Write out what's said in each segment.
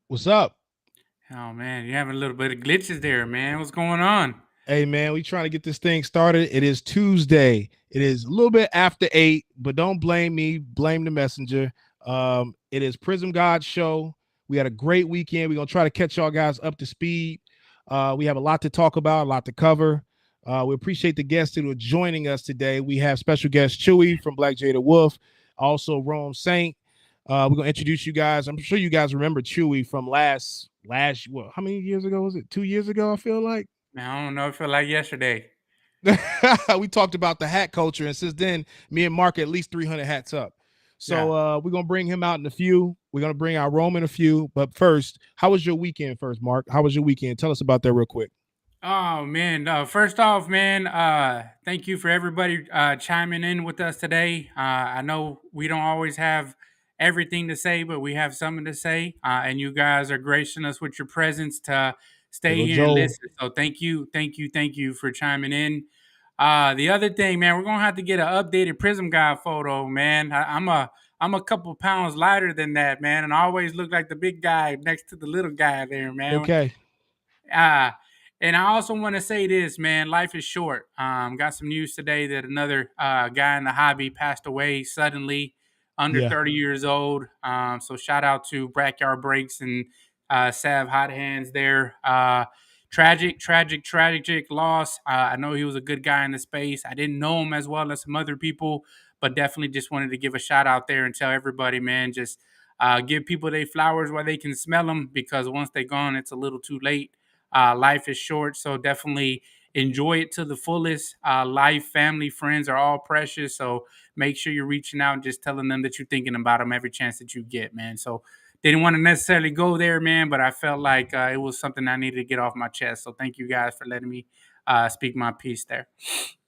What's up? Oh man, you're having a little bit of glitches there, man. What's going on? Hey man, we trying to get this thing started. It is Tuesday. It is a little bit after 8, but don't blame me. Blame the messenger. It is Prizm Gawds show. We had a great weekend. We're gonna try to catch y'all guys up to speed. We have a lot to talk about, a lot to cover. We appreciate the guests who are joining us today. We have special guest Chewy from Black Jada Wolf, also Rome Saint. We're gonna introduce you guys. I'm sure you guys remember Chewy from last what? How many years ago was it? 2 years ago, I feel like. Man, I don't know. It felt like yesterday. We talked about the hat culture, and since then, me and Mark at least 300 hats up. So Yeah. we're gonna bring him out in a few. We're gonna bring out Rome in a few. But first, how was your weekend? First, Mark, how was your weekend? Tell us about that real quick. Oh man. First off, man, thank you for everybody chiming in with us today. I know we don't always have everything to say, but we have something to say. And you guys are gracing us with your presence to There stay go here and Joel. listen. So thank you for chiming in. The other thing, man, we're gonna have to get an updated Prism Guy photo, man. I'm a couple pounds lighter than that, man, and I always look like the big guy next to the little guy there, man. Okay. Uh, and I also want to say this, man. Life is short. Got some news today that another guy in the hobby passed away suddenly, under Yeah. 30 years old. So shout out to Backyard Breaks and Sav Hot Hands there. Tragic loss. I know he was a good guy in the space. I didn't know him as well as some other people, but definitely just wanted to give a shout out there and tell everybody, man, just give people their flowers while they can smell them, because once they're gone, it's a little too late. Life is short, so definitely enjoy it to the fullest. Life, family, friends are all precious, so make sure you're reaching out and just telling them that you're thinking about them every chance that you get, man. So didn't want to necessarily go there, man, but I felt like it was something I needed to get off my chest. So thank you guys for letting me speak my piece there.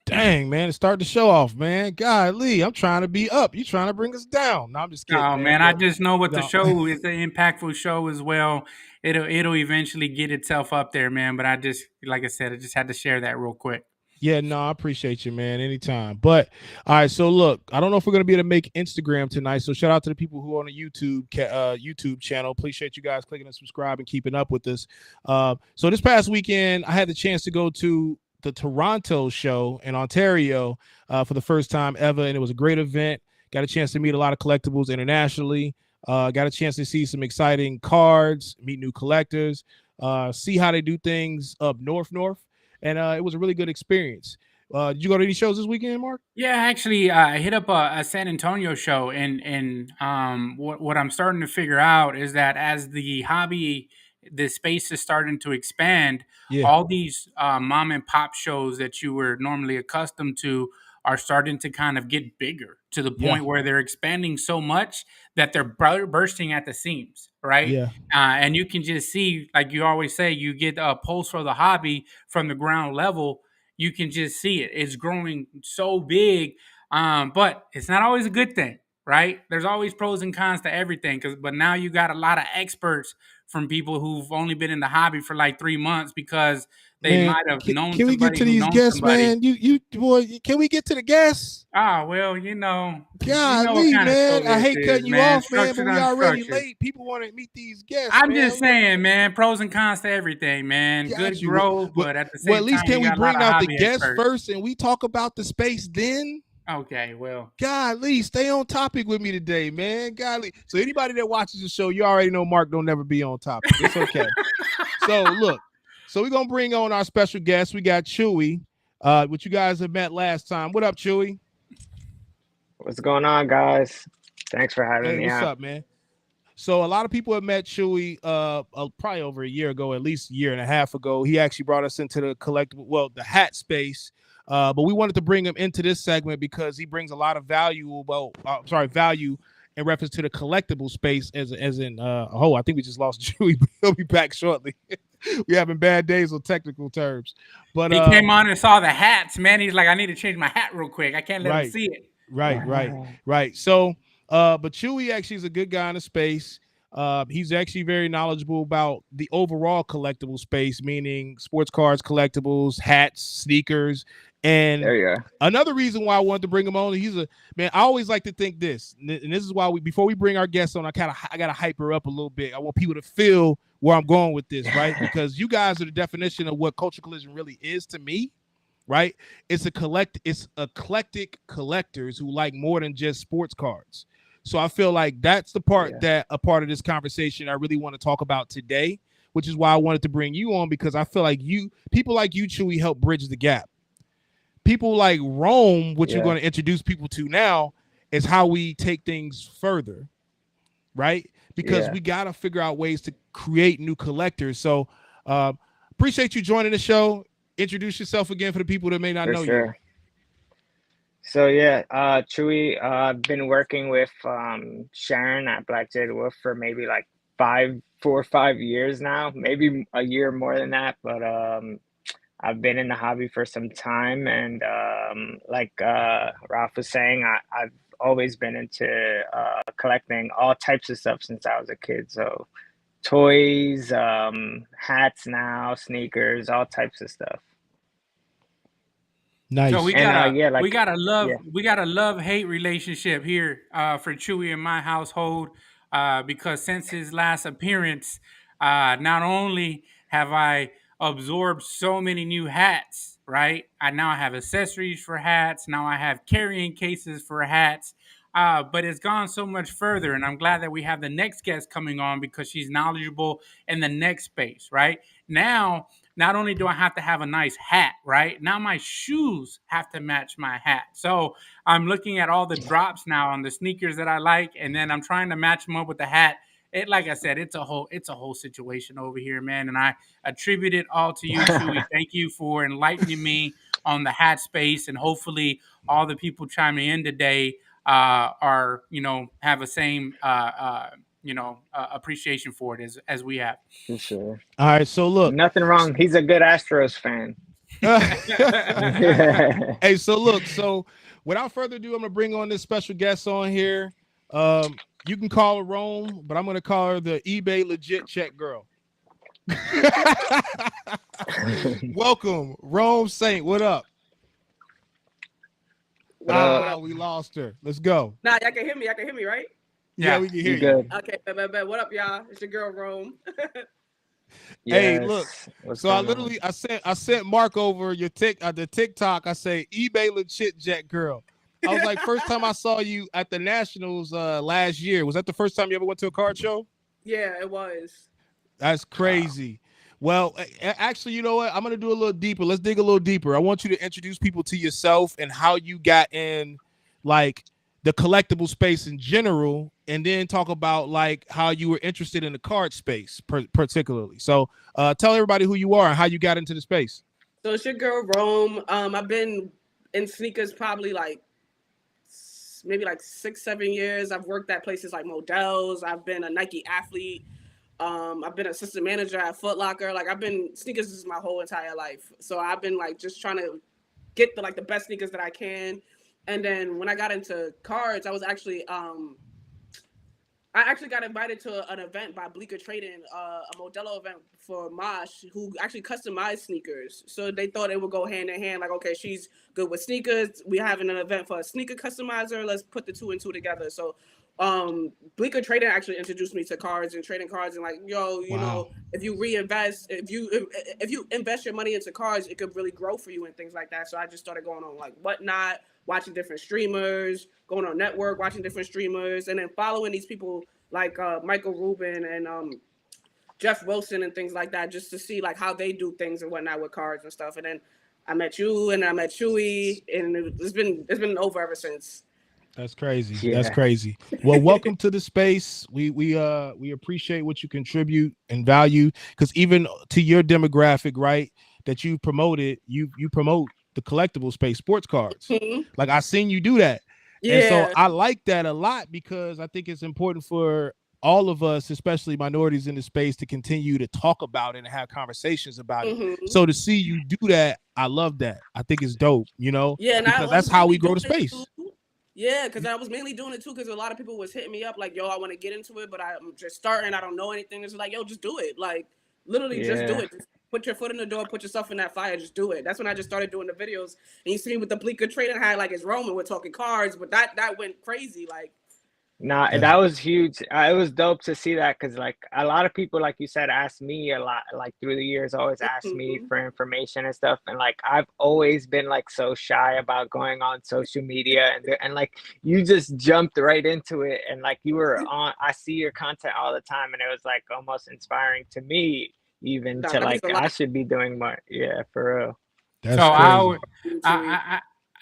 Dang, man, start the show off, man. Golly, I'm trying to be up. You trying to bring us down? No, I'm just kidding, Oh man. man, I But just know what the no. show is, an impactful show as well. It'll eventually get itself up there, man. But I just, like I said, I just had to share that real quick. Yeah, no, I appreciate you, man. Anytime. But all right, so look, I don't know if we're gonna be able to make Instagram tonight. So shout out to the people who are on the YouTube channel. Appreciate you guys clicking and subscribe and keeping up with us. So this past weekend, I had the chance to go to the Toronto show in Ontario for the first time ever, and it was a great event. Got a chance to meet a lot of collectibles internationally. Got a chance to see some exciting cards, meet new collectors, see how they do things up north, and it was a really good experience. Did you go to any shows this weekend, Mark? Yeah, actually, I hit up a San Antonio show, and what I'm starting to figure out is that as the space is starting to expand, Yeah, all these mom and pop shows that you were normally accustomed to are starting to kind of get bigger to the yeah, point where they're expanding so much that they're bursting at the seams, right? yeah, And you can just see, like you always say, you get a pulse for the hobby from the ground level. You can just see it. It's growing so big, but it's not always a good thing, right? There's always pros and cons to everything. But now you got a lot of experts from people who've only been in the hobby for like 3 months because they man. might have known Can we get somebody to who these known guests, somebody. man? You boy, can we get to the guests? Ah, well, you know what Golly, kind of man. show I this hate is, cutting you man. off, man, but Structured, we already unstructured. late. People want to meet these guests, I'm just man. Look, saying, man. Pros and cons to everything, man. got Good you. growth, but at the Well, same at least time, can you we got a lot bring of out the hobby guests experts. first and we talk about the space then? Okay, well, Golly, stay on topic with me today, man. Golly. So anybody that watches the show, you already know Mark don't never be on topic. It's okay. So look, so we're gonna bring on our special guest. We got Chewy, which you guys have met last time. What up, Chewy? What's going on, guys? Thanks for having Hey, me what's out. up, man? So a lot of people have met Chewy probably over a year ago, at least a year and a half ago. He actually brought us into the collectible, well, the hat space. But we wanted to bring him into this segment because he brings a lot of value, value in reference to the collectible space as in oh, I think we just lost Chewy, but he'll be back shortly. We're having bad days on technical terms. But he came on and saw the hats, man. He's like, I need to change my hat real quick. I can't let him right. see it. Right. So, but Chewy actually is a good guy in the space. He's actually very knowledgeable about the overall collectible space, meaning sports cards, collectibles, hats, sneakers, and There you go. another reason why I wanted to bring him on. He's a man. I always like to think this, and this is why before we bring our guests on, I gotta hype her up a little bit. I want people to feel where I'm going with this, right? Because you guys are the definition of what Culture Collision really is to me. Right? It's eclectic collectors who like more than just sports cards. So I feel like that's the part that a part of this conversation I really want to talk about today, which is why I wanted to bring you on, because I feel like people like you, Chewy, help bridge the gap. People like Rome, which you're going to introduce people to now, is how we take things further, right? Because we got to figure out ways to create new collectors. So appreciate you joining the show. Introduce yourself again for the people that may not know you. So Chewy, I've been working with Sharon at Black Jade Wolf for maybe like 4 or 5 years now, maybe a year more than that. But I've been in the hobby for some time, and like Ralph was saying, I've always been into collecting all types of stuff since I was a kid. So toys, hats now, sneakers, all types of stuff. Nice. So we got a love-hate relationship here for Chewy in my household because since his last appearance, not only have I absorbed so many new hats, right? I now have accessories for hats. Now I have carrying cases for hats. But it's gone so much further, and I'm glad that we have the next guest coming on because she's knowledgeable in the next space, right? Now, not only do I have to have a nice hat, right? Now my shoes have to match my hat. So I'm looking at all the drops now on the sneakers that I like, and then I'm trying to match them up with the hat. Like I said, it's a whole situation over here, man. And I attribute it all to you, Chewy. Thank you for enlightening me on the hat space, and hopefully all the people chiming in today are have the same appreciation for it as we have. For sure. All right, so look, nothing wrong. He's a good Astros fan. Hey, so without further ado, I'm gonna bring on this special guest on here. You can call her Rome, but I'm gonna call her the eBay legit check girl. Welcome, Rome Saint. What up? We lost her. Let's go. Nah, y'all can hear me. Y'all can hear me, right? Yeah, we can hear you. Good. Okay, but what up, y'all? It's your girl Rome. Hey, look. So I sent Mark over your the TikTok. I say eBay legit jet girl. I was like, first time I saw you at the Nationals last year. Was that the first time you ever went to a card show? Yeah, it was. That's crazy. Wow. Well, actually, you know what? I'm going to do a little deeper. Let's dig a little deeper. I want you to introduce people to yourself and how you got in, like, the collectible space in general, and then talk about, like, how you were interested in the card space particularly. So tell everybody who you are and how you got into the space. So it's your girl, Rome. I've been in sneakers probably, like, maybe, like, 6-7 years. I've worked at places like Modell's. I've been a Nike athlete. I've been assistant manager at Foot Locker. Like, I've been sneakers is my whole entire life. So I've been like just trying to get the best sneakers that I can. And then when I got into cards, I was actually I actually got invited to an event by Bleecker Trading, a Modelo event for Mosh, who actually customized sneakers. So they thought it would go hand in hand. Like, okay, she's good with sneakers. We're having an event for a sneaker customizer. Let's put the two and two together. So Bleecker Trading actually introduced me to cards and trading cards, and like, yo, you know, if you reinvest, if you invest your money into cards, it could really grow for you and things like that. So I just started going on like Whatnot, watching different streamers, going on network, watching different streamers, and then following these people like Michael Rubin and Jeff Wilson and things like that, just to see like how they do things and whatnot with cards and stuff. And then I met you, and I met Chewy, and it's been over ever since. That's crazy. Yeah. That's crazy. Well, welcome to the space. We appreciate what you contribute and value, because even to your demographic, right, that you promoted, you promote the collectible space, sports cards. Mm-hmm. Like, I seen you do that. Yeah. And so I like that a lot, because I think it's important for all of us, especially minorities in the space, to continue to talk about it and have conversations about it. So to see you do that, I love that. I think it's dope, you know? Yeah, because that's how we grow the space. Yeah, because I was mainly doing it too. Because a lot of people was hitting me up like, "Yo, I want to get into it, but I'm just starting. I don't know anything." It's like, "Yo, just do it. Like, literally, just do Yeah. it. Just put your foot in the door. Put yourself in that fire. Just do it." That's when I just started doing the videos. And you see me with the Bleaker Trading had like it's Roman. We're talking cards, but that went crazy. Like, Nah, That's that was huge. It was dope to see that because, like, a lot of people, like you said, asked me a lot, like, through the years, always asked me mm-hmm, for information and stuff. And, like, I've always been, like, so shy about going on social media. And like, you just jumped right into it. And, like, you were on, I see your content all the time. And it was, like, almost inspiring to me, even nah, to, that means like, a lot I should be doing more. Yeah, for real. So that's crazy.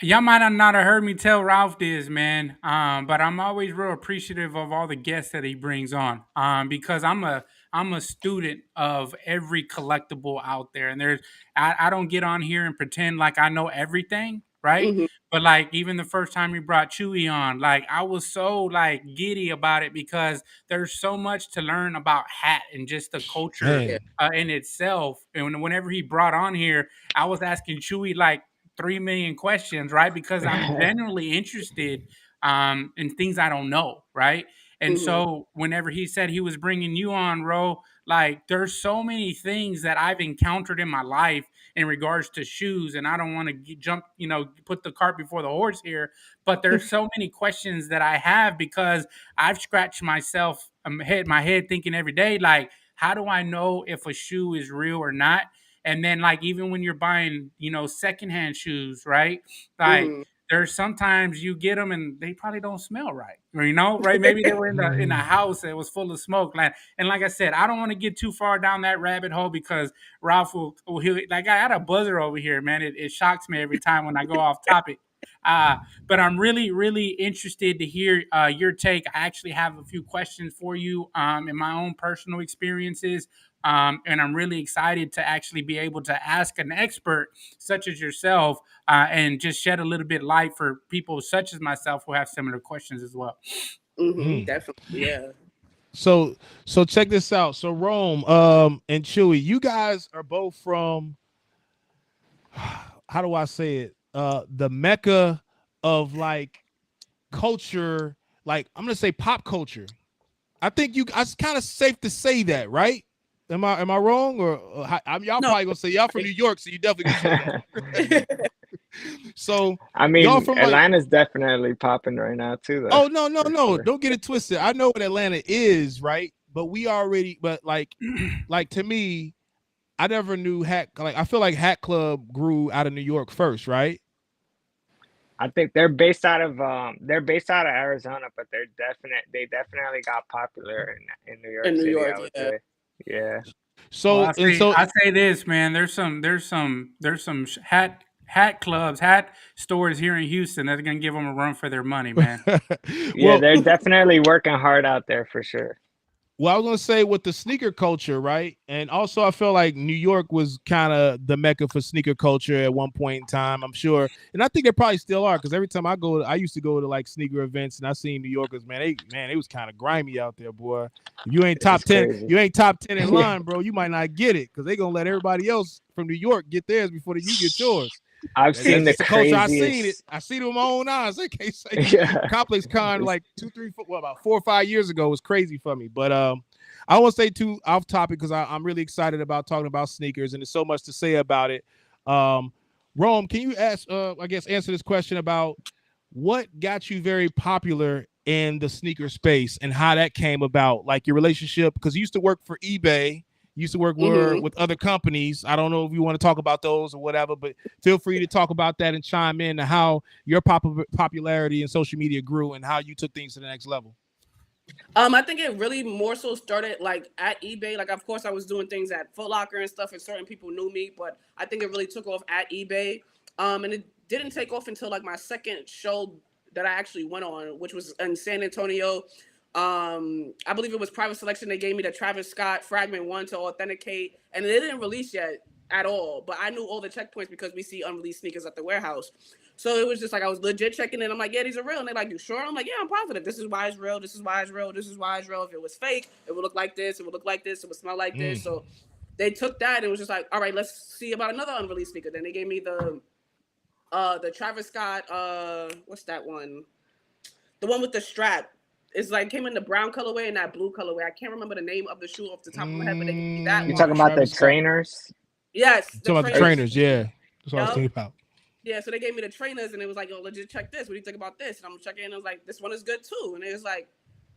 y'all might not have heard me tell Ralph this, man. But I'm always real appreciative of all the guests that he brings on. Because I'm a student of every collectible out there, and I don't get on here and pretend like I know everything, right? mm-hmm, But like even the first time we brought Chewy on, like I was so like giddy about it because there's so much to learn about hat and just the culture yeah, Man. in itself. And whenever he brought on here, I was asking Chewy like 3 million questions, right? Because I'm genuinely interested in things I don't know, right? And mm-hmm, so whenever he said he was bringing you on, Ro, like there's so many things that I've encountered in my life in regards to shoes, and I don't want to jump, put the cart before the horse here, but there's so many questions that I have because I've scratched myself my head thinking every day, like, how do I know if a shoe is real or not? And then like even when you're buying, secondhand shoes, right? Like mm-hmm. there's sometimes you get them and they probably don't smell right. Or, right? Maybe they were in a Mhm. house that was full of smoke. Like, and like I said, I don't want to get too far down that rabbit hole because Ralph will like I had a buzzer over here, man. It shocks me every time when I go off topic. Uh, but I'm really, really interested to hear your take. I actually have a few questions for you in my own personal experiences. And I'm really excited to actually be able to ask an expert such as yourself and just shed a little bit light for people such as myself who have similar questions as well. Mm-hmm, Mm. definitely, yeah. So check this out. So Rome, and Chewy, you guys are both from how do I say it? The mecca of like culture, like I'm gonna say pop culture. I think it's kind of safe to say that, right? Am I wrong or y'all No, probably gonna say y'all from New York, so you definitely gonna say that. So I y'all mean, from like Atlanta's definitely popping right now, too, though, oh no for no sure. don't get it twisted. I know what Atlanta is, right? But like to me, I never knew Hat. Like I feel like Hat Club grew out of New York first, right? I think they're based out of Arizona, but they definitely got popular in New York in New City, York, I would yeah. say. Yeah. Well, So and so, I say this, man. There's some hat clubs, hat stores here in Houston that are gonna give them a run for their money, man. Yeah, well, they're definitely working hard out there for sure. well, I was gonna say with the sneaker culture, right? And also, I feel like New York was kind of the mecca for sneaker culture at one point in time. I'm sure, and I think they probably still are because every time I used to go to like sneaker events, and I seen New Yorkers, man, it was kind of grimy out there, boy. If you ain't top It's 10, crazy. you ain't top 10 in Yeah. line, bro. You might not get it because they gonna let everybody else from New York get theirs before you get yours. I've seen That's the just the culture. I seen it. craziest. I seen it with my own eyes. I can't say Yeah. Complex Con It's, like 2, 3, 4, well, about 4 or 5 years ago was crazy for me. But I don't want to stay too off topic because I'm really excited about talking about sneakers and there's so much to say about it. Um, Rome, can you I guess answer this question about what got you very popular in the sneaker space and how that came about, like your relationship, because you used to work for eBay, you used to work Mm-hmm. with other companies. I don't know if you want to talk about those or whatever, but feel free to talk about that and chime in to how your popularity in social media grew and how you took things to the next level. I think it really more so started like at eBay. Like, of course, I was doing things at Foot Locker and stuff, and certain people knew me. But I think it really took off at eBay. And it didn't take off until like my second show that I actually went on, which was in San Antonio. I believe it was Private Selection. They gave me the Travis Scott Fragment One to authenticate, and it didn't release yet at all. But I knew all the checkpoints because we see unreleased sneakers at the warehouse. So it was just like I was legit checking in. I'm like, yeah, these are real. And they're like, you sure? I'm like, yeah, I'm positive. This is why it's real. This is why it's real. This is why it's real. If it was fake, it would look like this. It would look like this. It would smell like this. Mm. So they took that and was just like, all right, let's see about another unreleased sneaker. Then they gave me the Travis Scott, what's that one? The one with the strap. It's like came in the brown colorway and that blue colorway. I can't remember the name of the shoe off the top of my head, but they gave me that You one. talking about the Travis Scott. trainers? Yes, the Talking about the trainers. trainers, yeah. That's what I was Yep. thinking about. Yeah, so they gave me the trainers and it was like, yo, legit check this. What do you think about this? And I'm checking and I was like, this one is good too. And it was like,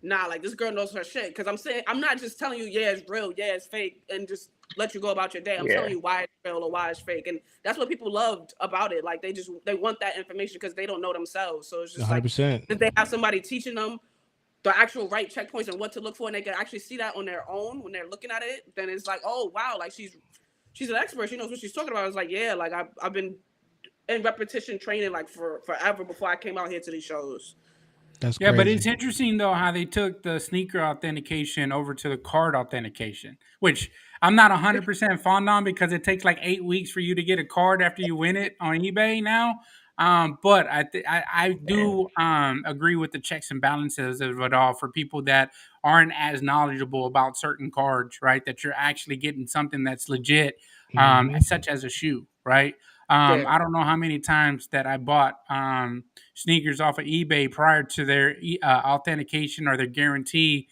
nah, like this girl knows her shit. Cause I'm saying I'm not just telling you, yeah, it's real, yeah, it's fake, and just let you go about your day. I'm telling you why it's real or why it's fake. And that's what people loved about it. Like they want that information because they don't know themselves. So it's just 100%. like if they have somebody teaching them the actual right checkpoints and what to look for, and they can actually see that on their own when they're looking at it, then it's like, oh wow, like she's an expert. She knows what she's talking about. It's like, yeah, like I've been in repetition training like for forever before I came out here to these shows. That's Yeah, crazy. but it's interesting though how they took the sneaker authentication over to the card authentication, which I'm not 100% fond on because it takes like 8 weeks for you to get a card after you win it on eBay now. But I do agree with the checks and balances of it all for people that aren't as knowledgeable about certain cards, right? That you're actually getting something that's legit, such as a shoe, right? Yeah. I don't know how many times that I bought sneakers off of eBay prior to their authentication or their guarantee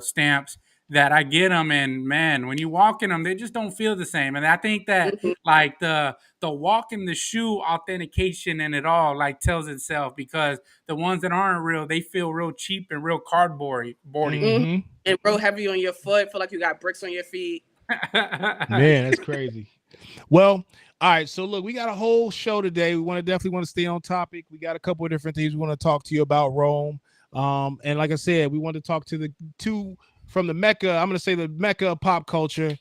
stamps that I get them, and man, when you walk in them, they just don't feel the same. And I think that Mhm. like the walk in the shoe authentication and it all like tells itself because the ones that aren't real, they feel real cheap and real cardboardy. Mhm. And real heavy on your foot. Feel like you got bricks on your feet. Man, that's crazy. Well, all right. So look, we got a whole show today. We definitely want to stay on topic. We got a couple of different things we want to talk to you about Rome. And like I said, we want to talk to the two from the Mecca. I'm going to say the Mecca of pop culture,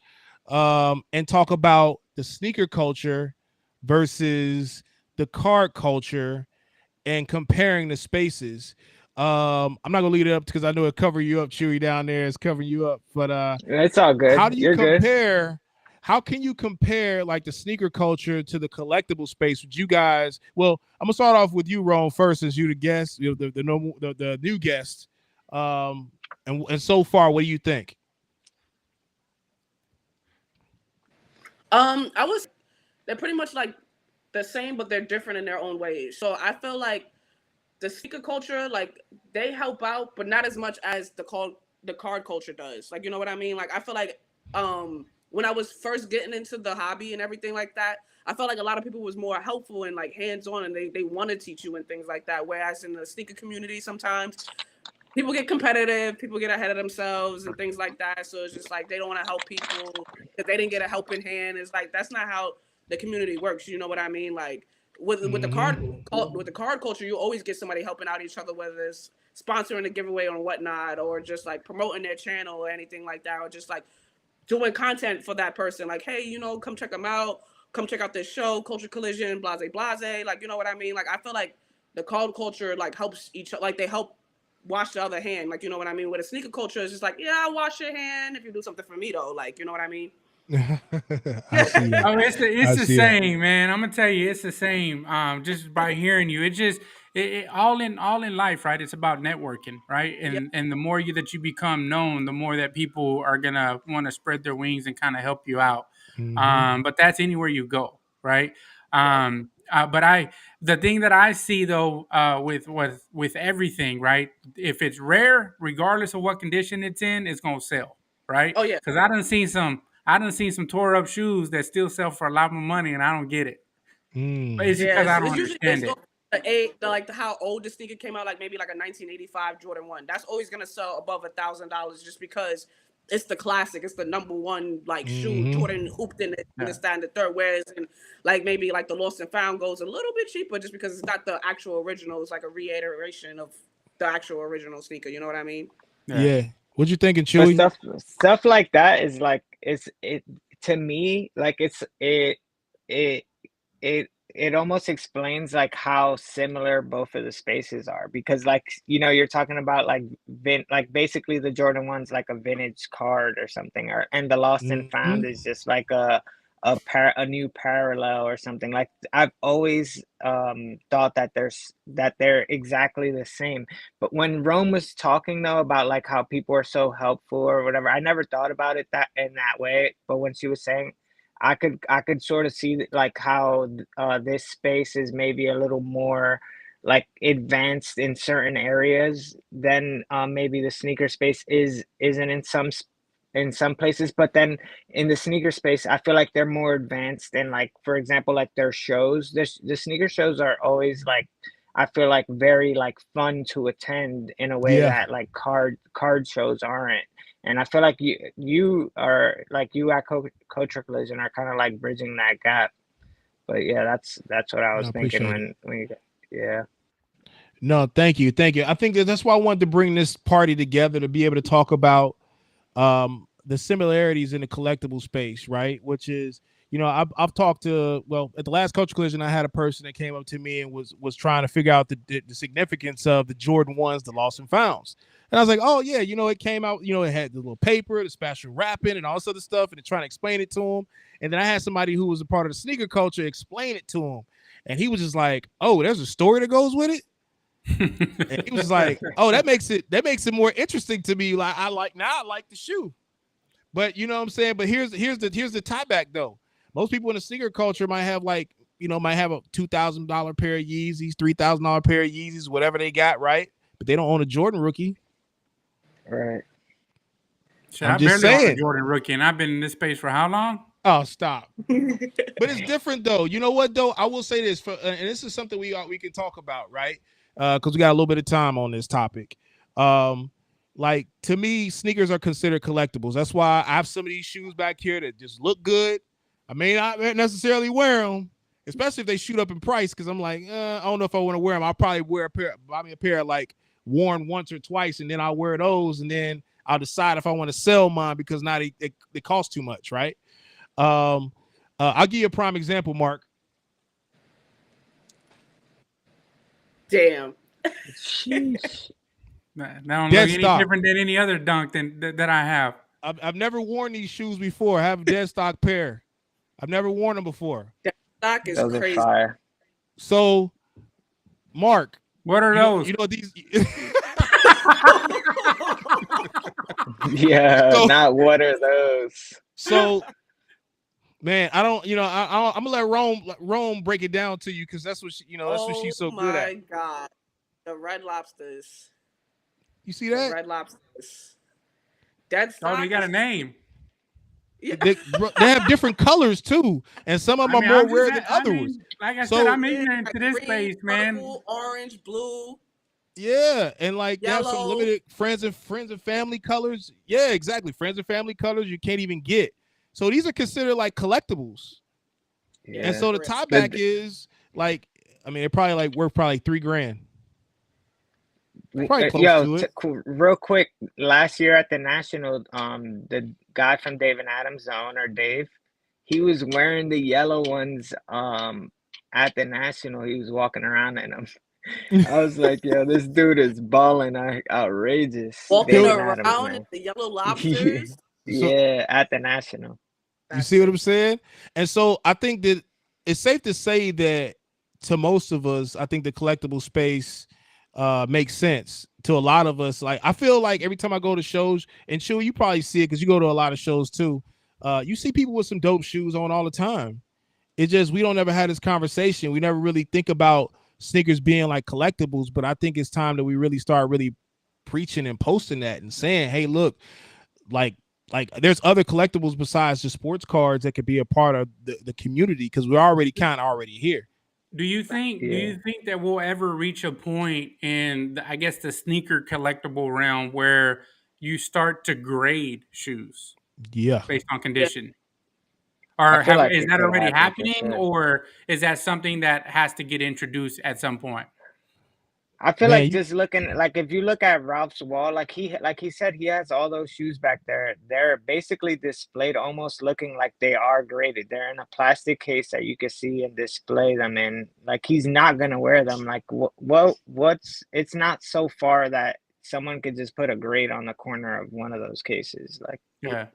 and talk about the sneaker culture versus the card culture and comparing the spaces. I'm not gonna lead it up because I know it cover you up, Chewy down there is covering you up. But it's all good. How do you You're compare? Good. How can you compare like the sneaker culture to the collectible space? Would you guys? Well, I'm gonna start off with you, Ron, first, as you the guest, the new guest. And so far, what do you think? I was they're pretty much like the same, but they're different in their own ways. So I feel like the sneaker culture, like they help out, but not as much as the card culture does. Like you know what I mean? Like I feel like when I was first getting into the hobby and everything like that, I felt like a lot of people was more helpful and like hands on, and they want to teach you and things like that. Whereas in the sneaker community, sometimes people get competitive, people get ahead of themselves and things like that. So it's just like they don't want to help people because they didn't get a helping hand. It's like that's not how the community works. You know what I mean? Like with the card culture, you always get somebody helping out each other, whether it's sponsoring a giveaway or whatnot, or just like promoting their channel or anything like that, or just like doing content for that person. Like, hey, you know, come check them out. Come check out this show, Culture Collision, blase blase. Like, you know what I mean? Like, I feel like the card culture like helps each, like they help wash the other hand. Like, you know what I mean? With a sneaker culture, it's just like, yeah, I'll wash your hand if you do something for me though. Like, you know what I mean? I see that. Oh, it's the same, man. I'm gonna tell you, it's the same. Just by hearing you, it all in life, right? It's about networking, right? Yeah. And the more that you become known, the more that people are gonna want to spread their wings and kind of help you out. But that's anywhere you go, right? But the thing that I see though, with everything, right? If it's rare, regardless of what condition it's in, it's gonna sell, right? Oh yeah. Because I done seen some tore up shoes that still sell for a lot more money, and I don't get it. But it's Yeah, because I don't it's usually understand based it. on how old the sneaker came out, like maybe like a 1985 Jordan 1. That's always gonna sell above $1,000 just because it's the classic, it's the number one like shoe Jordan hooped in it, Yeah. the standard third. Whereas in like maybe like the Lost and Found goes a little bit cheaper just because it's not the actual original. It's like a reiteration of the actual original sneaker. You know what I mean? Yeah. What you thinking, But Chewy? stuff like that is like it to me like it it almost explains like how similar both of the spaces are because like you're talking about like like basically the Jordan 1's like a vintage card or something, or and the Lost and Found is just like a new parallel or something. Like I've always thought that they're exactly the same. But when Rome was talking though about like how people are so helpful or whatever, I never thought about it that in that way. But when she was saying, I could sort of see like how this space is maybe a little more like advanced in certain areas, then maybe the sneaker space isn't in some places. But then in the sneaker space, I feel like they're more advanced. And like, for example, like their shows, the sneaker shows are always like, I feel like very like fun to attend in a way Yeah. that like card shows aren't. And I feel like you are like you at Coach Collision are kind of like bridging that gap. But yeah, that's what I No, was I thinking appreciate it. when you yeah. No, thank you. Thank you. I think that's why I wanted to bring this party together to be able to talk about the similarities in the collectible space, right? Which is, I've talked to, well, at the last Culture Collision, I had a person that came up to me and was trying to figure out the significance of the Jordan 1s, the lost and founds. And I was like, oh, yeah, it came out, it had the little paper, the special wrapping, and all this other stuff, and trying to explain it to him. And then I had somebody who was a part of the sneaker culture explain it to him. And he was just like, oh, there's a story that goes with it. And he was like, oh, that makes it more interesting to me. Like, I like the shoe. But you know what I'm saying? But here's the tie back though. Most people in the sneaker culture might have might have a $2,000 pair of Yeezys, $3,000 pair of Yeezys, whatever they got, right? But they don't own a Jordan rookie. Right. Shit, I barely own a Jordan rookie, and I've been in this space for how long? Oh, stop. But it's different though. You know what though? I will say this and this is something we can talk about, right? Because we got a little bit of time on this topic. Like, to me, sneakers are considered collectibles. That's why I have some of these shoes back here that just look good. I may not necessarily wear them, especially if they shoot up in price, because I'm like, I don't know if I want to wear them. I'll probably buy me a pair like worn once or twice, and then I'll wear those, and then I'll decide if I want to sell mine because now they cost too much, right? I'll give you a prime example, Mark. Damn. Sheesh. That don't look any different than any other dunk that I have. I've never worn these shoes before. I have a dead stock pair. I've never worn them before. Dead stock is Those crazy. Are fire. So, Mark, what are those? These. Yeah, not what are those? So, man, I don't. I'm gonna let Rome break it down to you because that's what that's what she's so good at. Oh my God, the Red Lobsters. You see that? The Red Lobsters. Dead stock. Oh, they got a name. Yeah. They have different colors too, and some of them are more rare than others. Like I said, I'm ignorant to this space, man. Purple, orange, blue. Yeah, and like yellow. They have some limited friends and family colors. Yeah, exactly. Friends and family colors you can't even get. So these are considered like collectibles. Yeah. And so the tie back is like, I mean, they're probably worth $3,000. Probably close to it. Real quick, last year at the National, the guy from Dave and Adam's, the owner, Dave, he was wearing the yellow ones at the National. He was walking around in them. I was like, yo, this dude is balling outrageous. Walking around in the yellow lobsters? Yeah, at the National. You see what I'm saying? And so I think that it's safe to say that to most of us, I think the collectible space makes sense. To a lot of us, like, I feel like every time I go to shows, and Chewy, you probably see it because you go to a lot of shows too. You see people with some dope shoes on all the time. It's just we don't ever have this conversation. We never really think about sneakers being like collectibles, but I think it's time that we really start really preaching and posting that and saying, hey, look, like there's other collectibles besides just sports cards that could be a part of the community, because we're already here. Do you think that we'll ever reach a point in I guess the sneaker collectible realm where you start to grade shoes? Yeah. Based on condition. Or is that already happening, or is that something that has to get introduced at some point? I feel like just looking, like if you look at Ralph's wall, like he said, he has all those shoes back there. They're basically displayed almost looking like they are graded. They're in a plastic case that you can see and display them in. Like, he's not gonna wear them. Like, it's not so far that someone could just put a grade on the corner of one of those cases. Like, yeah.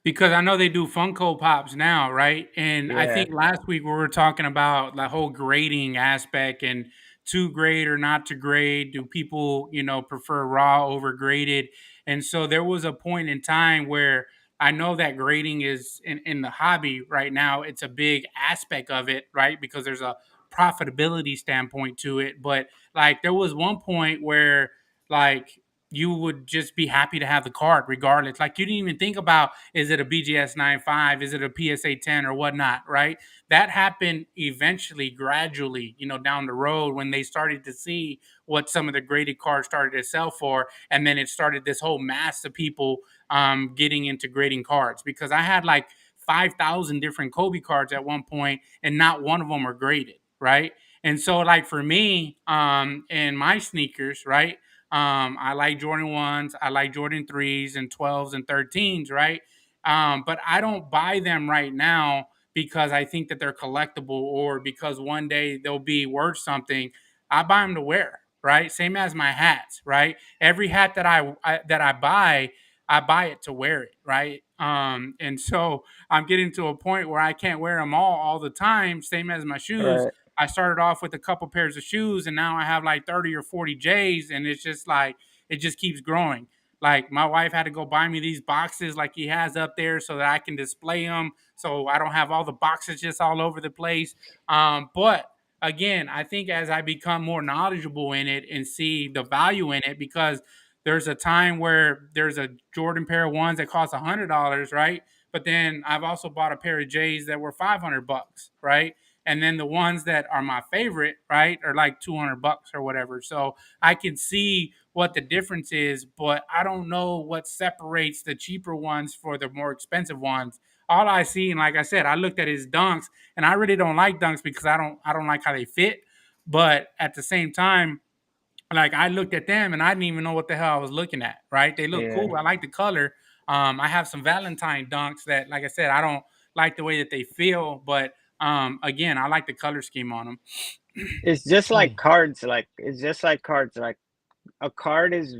Because I know they do Funko Pops now, right? And I think last week we were talking about the whole grading aspect and to grade or not to grade. Do people, prefer raw over graded? And so there was a point in time where I know that grading is in the hobby right now. It's a big aspect of it, right? Because there's a profitability standpoint to it. But like there was one point where like you would just be happy to have the card regardless. Like you didn't even think about, is it a BGS 9.5, is it a PSA 10 or whatnot, right? That happened eventually, gradually, down the road when they started to see what some of the graded cards started to sell for, and then it started this whole mass of people getting into grading cards, because I had like 5,000 different Kobe cards at one point, and not one of them were graded, right? And so, like for me, in my sneakers, right, I like Jordan 1s, I like Jordan 3s and 12s and 13s, right? But I don't buy them right now because I think that they're collectible or because one day they'll be worth something. I buy them to wear, right? Same as my hats, right? Every hat that I buy it to wear it, right? And so I'm getting to a point where I can't wear them all the time. Same as my shoes. Right. I started off with a couple pairs of shoes, and now I have like 30 or 40 J's, and it's just like it just keeps growing. Like my wife had to go buy me these boxes like he has up there so that I can display them, so I don't have all the boxes just all over the place. But again, I think as I become more knowledgeable in it and see the value in it, because there's a time where there's a Jordan pair of ones that cost $100, right? But then I've also bought a pair of J's that were $500, right? And then the ones that are my favorite, right, are like $200 or whatever. So I can see what the difference is, but I don't know what separates the cheaper ones for the more expensive ones. All I see, and like I said, I looked at his dunks, and I really don't like dunks because I don't like how they fit. But at the same time, like I looked at them and I didn't even know what the hell I was looking at. Right? They look Yeah. cool. I like the color. I have some Valentine dunks that, like I said, I don't like the way that they feel, but again, I like the color scheme on them. It's just like Mm. cards. Like it's just like cards. Like a card is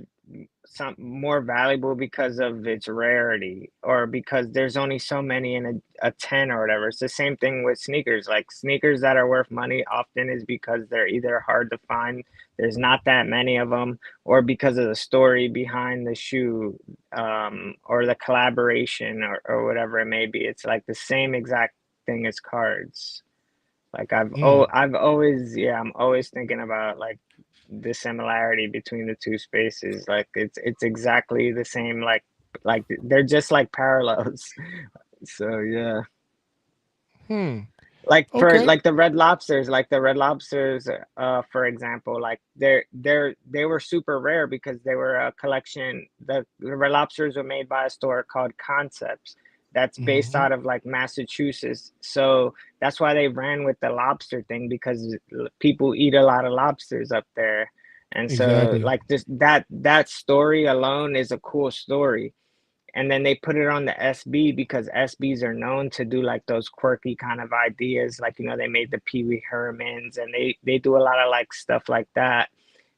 some more valuable because of its rarity or because there's only so many in a 10 or whatever. It's the same thing with sneakers. Like sneakers that are worth money often is because they're either hard to find, there's not that many of them, or because of the story behind the shoe, or the collaboration, or whatever it may be. It's like the same exact thing as cards. Like Mm. I've always, yeah, I'm always thinking about like the similarity between the two spaces. Like it's exactly the same. Like they're just like parallels. So yeah, Hmm. like for Okay. like the red lobsters, for example, like they were super rare because they were a collection. The red lobsters were made by a store called Concepts that's based Hmm. out of like Massachusetts. So that's why they ran with the lobster thing, because people eat a lot of lobsters up there. And so Exactly. like this that story alone is a cool story. And then they put it on the SB because SBs are known to do like those quirky kind of ideas. Like, they made the Pee Wee Hermans, and they do a lot of like stuff like that.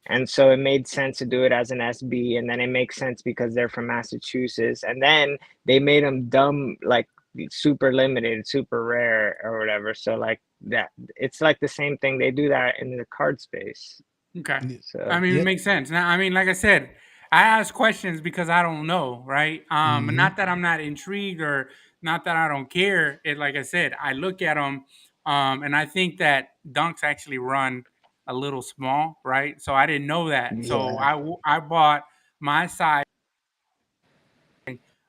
And so it made sense to do it as an SB. And then it makes sense because they're from Massachusetts. And then they made them dumb, like super limited, super rare or whatever. So like that, it's like the same thing. They do that in the card space. Okay. I So mean, it Yep. makes sense. Now, I mean, like I said, I ask questions because I don't know, right? Hmm. Not that I'm not intrigued or not that I don't care. It, like I said, I look at them, and I think that dunks actually run a little small, right? So I didn't know that. So yeah. I bought my size,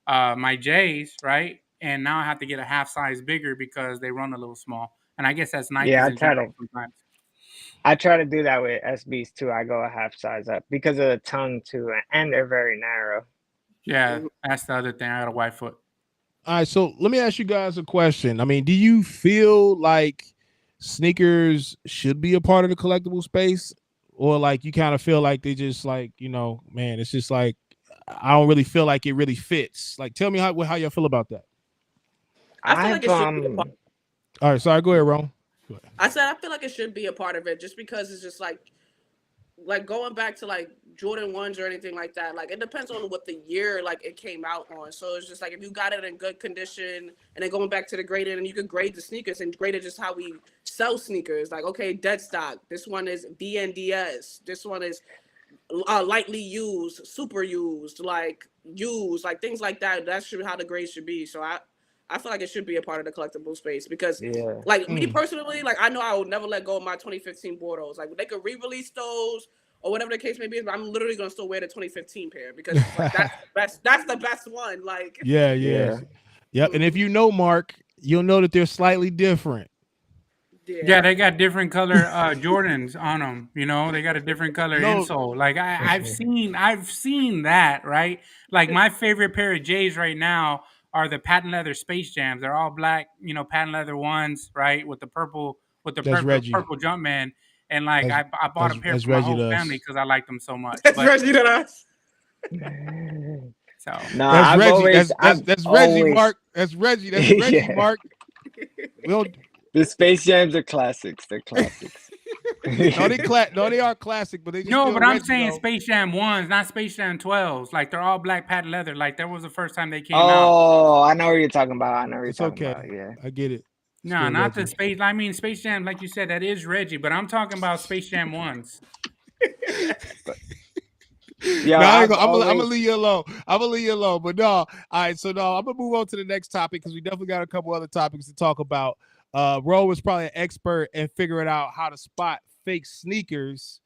my J's, right? And now I have to get a half size bigger because they run a little small. And I guess that's Yeah, Nikes in general sometimes. I try to do that with SBs too. I go a half size up because of the tongue too, and they're very narrow. Yeah, Mhm. that's the other thing. I got a white foot. All right. So let me ask you guys a question. I mean, do you feel like sneakers should be a part of the collectible space, or like you kind of feel like they just like, man, it's just like I don't really feel like it really fits. Like, tell me how y'all feel about that. I feel like I've it should be a part. All right. Sorry. Go ahead, Ron. Go ahead. I said I feel like it should be a part of it, just because it's just like going back to like Jordan ones or anything like that. Like it depends on what the year like it came out on. So it's just like if you got it in good condition, and then going back to the grading, and you could grade the sneakers and grade it just how we sell sneakers. Like, okay, dead stock. This one is BNDS. This one is lightly used, super used, like used, like things like that. That's should how the grade should be. So I feel like it should be a part of the collectible space because, Yeah. like me personally, like I know I will never let go of my 2015 Bordeaux. Like they could re-release those or whatever the case may be, but I'm literally gonna still wear the 2015 pair because it's like that's the best. That's the best one. Like, Yeah, Yeah. yep. And if you know Mark, you'll know that they're slightly different. Yeah, yeah, they got different color Jordans on them. You know, they got a different color No, insole. Like I've seen that, right? Like my favorite pair of J's right now are the patent leather Space Jams. They're all black, you know, patent leather ones, right? With the that's Reggie. purple Jumpman. And like That's I bought a pair that's for my Reggie whole to family us. because I liked them so much. that's But Reggie to us. so No, That's I've Reggie. always, I've That's Reggie, always, Mark. That's Reggie. That's Reggie, yeah. Mark. We don't. The Space Jams are classics. They're classics. No, they are classic, but they just no, still but I'm Reggie saying though. Space Jam ones, not Space Jam 12s. Like they're all black patent leather. Like that was the first time they came out. Oh, I know what you're talking about. I know what you're It's talking okay. about. Yeah. I get it. No, Still not the Reggie. Space. I mean, Space Jam, like you said, that is Reggie, but I'm talking about Space Jam ones. But yeah, No, I've I'm gonna always leave you alone. I'm gonna leave you alone. But no, all right. So no, I'm gonna move on to the next topic because we definitely got a couple other topics to talk about. Ro was probably an expert in figuring out how to spot fake sneakers.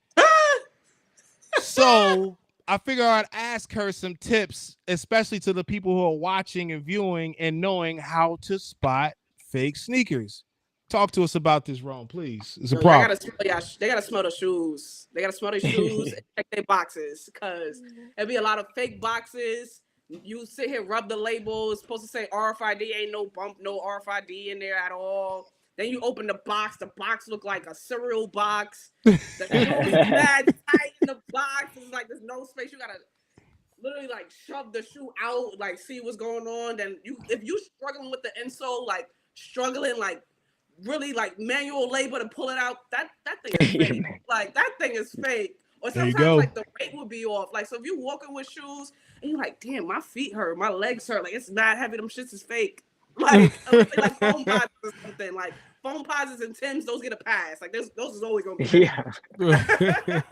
So I figure I'd ask her some tips, especially to the people who are watching and viewing and knowing how to spot fake sneakers. Talk to us about this, Ron, please. It's a Yo, y'all problem. gotta smell they gotta smell the shoes. They gotta smell the shoes and check their boxes because there'll be a lot of fake boxes. You sit here, rub the label. It's supposed to say RFID. Ain't no bump, no RFID in there at all. Then you open the box. The box look like a cereal box. The shoe is mad tight in the box. It's like there's no space. You gotta literally like shove the shoe out, like see what's going on. Then if you struggling with the insole, like struggling, like really like manual labor to pull it out, that thing is Yeah, fake. man. Like that thing is fake. Or There you sometimes go. like the weight will be off. Like so if you're walking with shoes and you're like, damn, my feet hurt, my legs hurt, like it's mad heavy, them shits is fake. Like unless they like foam posits or something. Like foam posits and Tims, those get a pass. Like those is always gonna be fake. Yeah.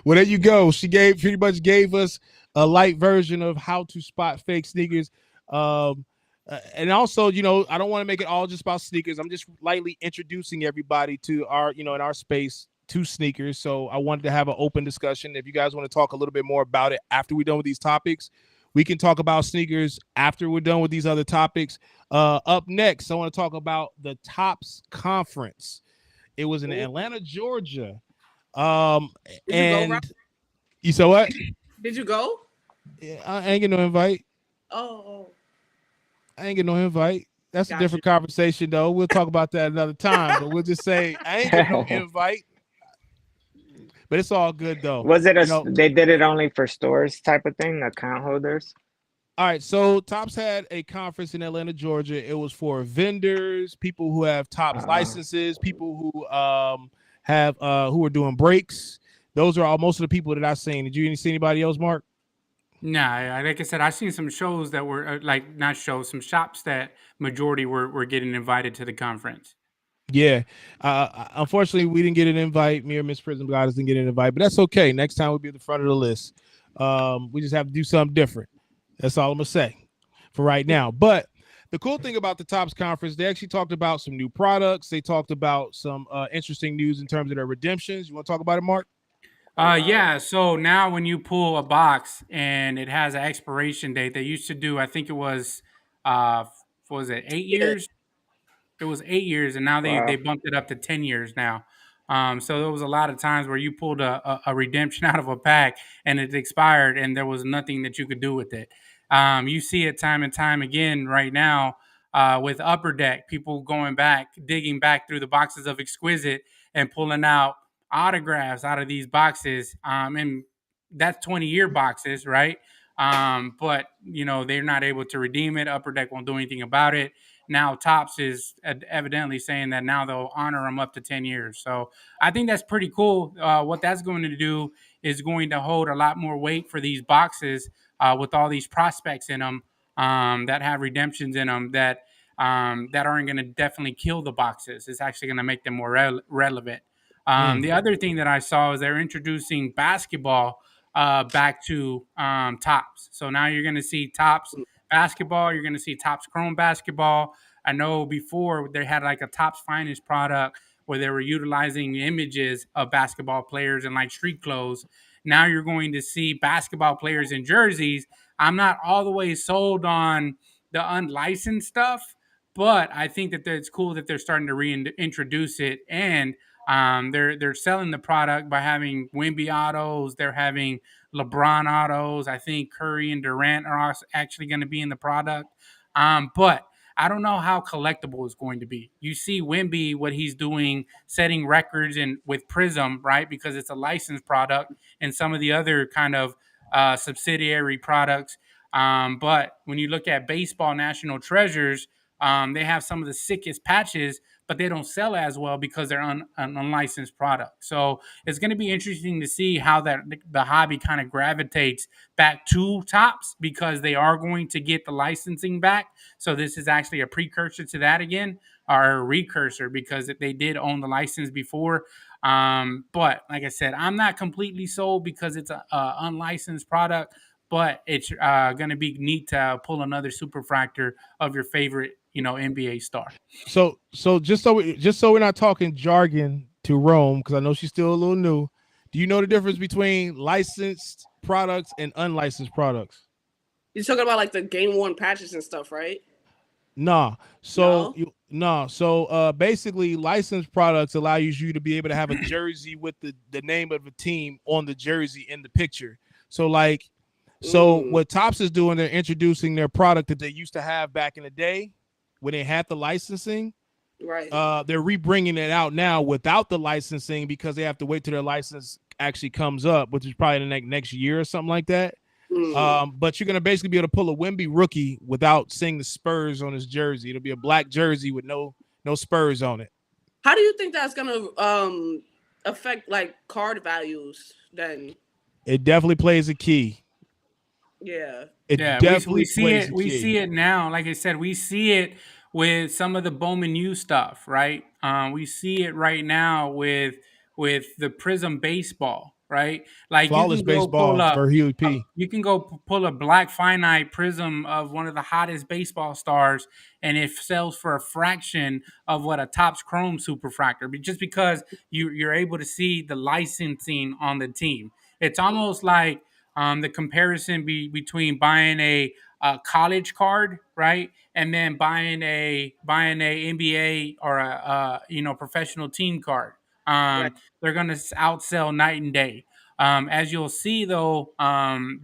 Well, there you go. She pretty much gave us a light version of how to spot fake sneakers. And also, you know, I don't want to make it all just about sneakers. I'm just lightly introducing everybody to our, you know, in our space to sneakers. So I wanted to have an open discussion. If you guys want to talk a little bit more about it after we're done with these topics, we can talk about sneakers after we're done with these other topics. Up next, I want to talk about the Tops Conference. It was in Atlanta, Georgia. Did you go, And Rob? you saw what? Did you go? Yeah, I ain't get no invite. Oh, I ain't get no invite. That's a got different you. conversation, though. We'll talk about that another time. But we'll just say I ain't get no invite. But it's all good, though. Was it You know. they did it only for stores type of thing, account holders? All right. So Tops had a conference in Atlanta, Georgia. It was for vendors, people who have Tops licenses, people who have who are doing breaks. Those are all most of the people that I've seen. Did you see anybody else, Mark? Nah, like I said, I've seen some shows that were like not shows, some shops that majority were getting invited to the conference. Yeah. Unfortunately, we didn't get an invite. Me or Miss Prizm Gawds didn't get an invite, but that's okay. Next time we'll be at the front of the list. We just have to do something different. That's all I'm gonna say for right now. But the cool thing about the Tops Conference, they actually talked about some new products. They talked about some interesting news in terms of their redemptions. You want to talk about it, Mark? Yeah. So now when you pull a box and it has an expiration date, they used to do, I think it was, what was it, 8 years? It was 8 years, and now they Wow. bumped it up to 10 years now. So there was a lot of times where you pulled a redemption out of a pack and it expired, and there was nothing that you could do with it. You see it time and time again right now with Upper Deck, people going back, digging back through the boxes of Exquisite and pulling out autographs out of these boxes, and that's 20-year boxes, right? But you know they're not able to redeem it. Upper Deck won't do anything about it. Now Tops is evidently saying that now they'll honor them up to 10 years. So I think that's pretty cool. What that's going to do is going to hold a lot more weight for these boxes with all these prospects in them that have redemptions in them that aren't going to definitely kill the boxes. It's actually going to make them more relevant. The other thing that I saw is they're introducing basketball back to Tops. So now you're going to see Tops basketball, you're going to see Topps Chrome basketball. I know before they had like a Topps Finest product where they were utilizing images of basketball players in like street clothes. Now you're going to see basketball players in jerseys. I'm not all the way sold on the unlicensed stuff, but I think that it's cool that they're starting to reintroduce it, and they're selling the product by having Wemby autos. They're having LeBron autos. I think Curry and Durant are actually going to be in the product. But I don't know how collectible it's going to be. You see Wemby, what he's doing, setting records and with Prizm, right? Because it's a licensed product, and some of the other kind of subsidiary products. But when you look at baseball national treasures, they have some of the sickest patches, but they don't sell as well because they're an unlicensed product. So it's going to be interesting to see how the hobby kind of gravitates back to Topps, because they are going to get the licensing back. So this is actually a precursor to that again, or a recursor, because they did own the license before. But like I said, I'm not completely sold because it's a unlicensed product, but it's going to be neat to pull another superfractor of your favorite, NBA star. So just so we're not talking jargon to Rome, because I know she's still a little new. Do you know the difference between licensed products and unlicensed products? You're talking about like the game worn patches and stuff, right? Nah. So basically licensed products allow you to be able to have a jersey with the name of a team on the jersey in the picture. So what Topps is doing, they're introducing their product that they used to have back in the day when they had the licensing. Right. They're rebringing it out now without the licensing because they have to wait till their license actually comes up, which is probably the next year or something like that. But you're going to basically be able to pull a Wemby rookie without seeing the Spurs on his jersey. It'll be a black jersey with no Spurs on it. How do you think that's going to affect like card values then? It definitely plays a key. Yeah. We see it now. Like I said, we see it with some of the Bowman U stuff, right? We see it right now with the Prizm baseball, right? Like Flawless baseball for Huey P. You can go pull a black finite Prizm of one of the hottest baseball stars, and it sells for a fraction of what a Topps Chrome superfractor. Just because you're able to see the licensing on the team, it's almost like the comparison between buying a college card, right, and then buying a NBA or a professional team card. Right. They're going to outsell night and day. As you'll see, though,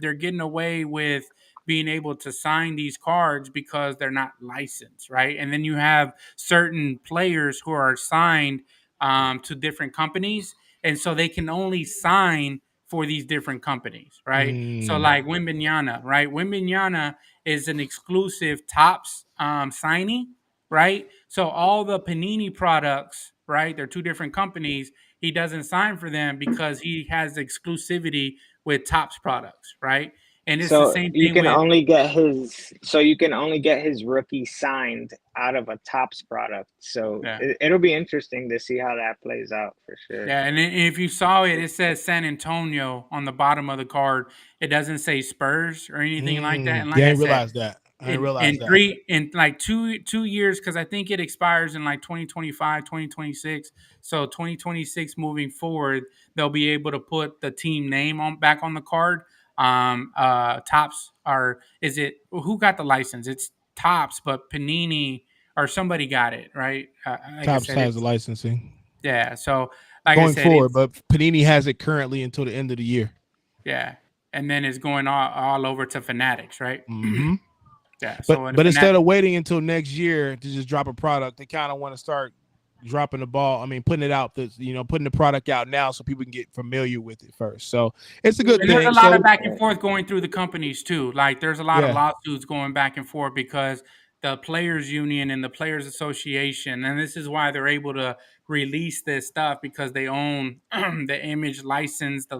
they're getting away with being able to sign these cards because they're not licensed, right? And then you have certain players who are signed to different companies, and so they can only sign for these different companies, right? So like Wembanyama, right? Wembanyama is an exclusive Topps signing, right? So all the Panini products, right? They're two different companies. He doesn't sign for them because he has exclusivity with Topps products, right? And it's the same you thing can with only get his rookie signed out of a Topps product. So it'll be interesting to see how that plays out for sure. Yeah, and if you saw it, it says San Antonio on the bottom of the card. It doesn't say Spurs or anything like that. And like I realized that. I didn't realize that. In like two years, because I think it expires in like 2025, 2026. So 2026 moving forward, they'll be able to put the team name back on the card. Topps who got the license? It's Topps, but Panini or somebody got it, right? Like Topps has the licensing. Yeah, so like going I said, forward, but Panini has it currently until the end of the year. Yeah, and then it's going all over to Fanatics, right? Mm-hmm. Yeah, but instead of waiting until next year to just drop a product, they kind of want to start dropping the ball. I mean, putting it out, putting the product out now so people can get familiar with it first. So it's a good thing. There's a lot of back and forth going through the companies too. Like there's a lot of lawsuits going back and forth because the players union and the players association, and this is why they're able to release this stuff, because they own the image license, the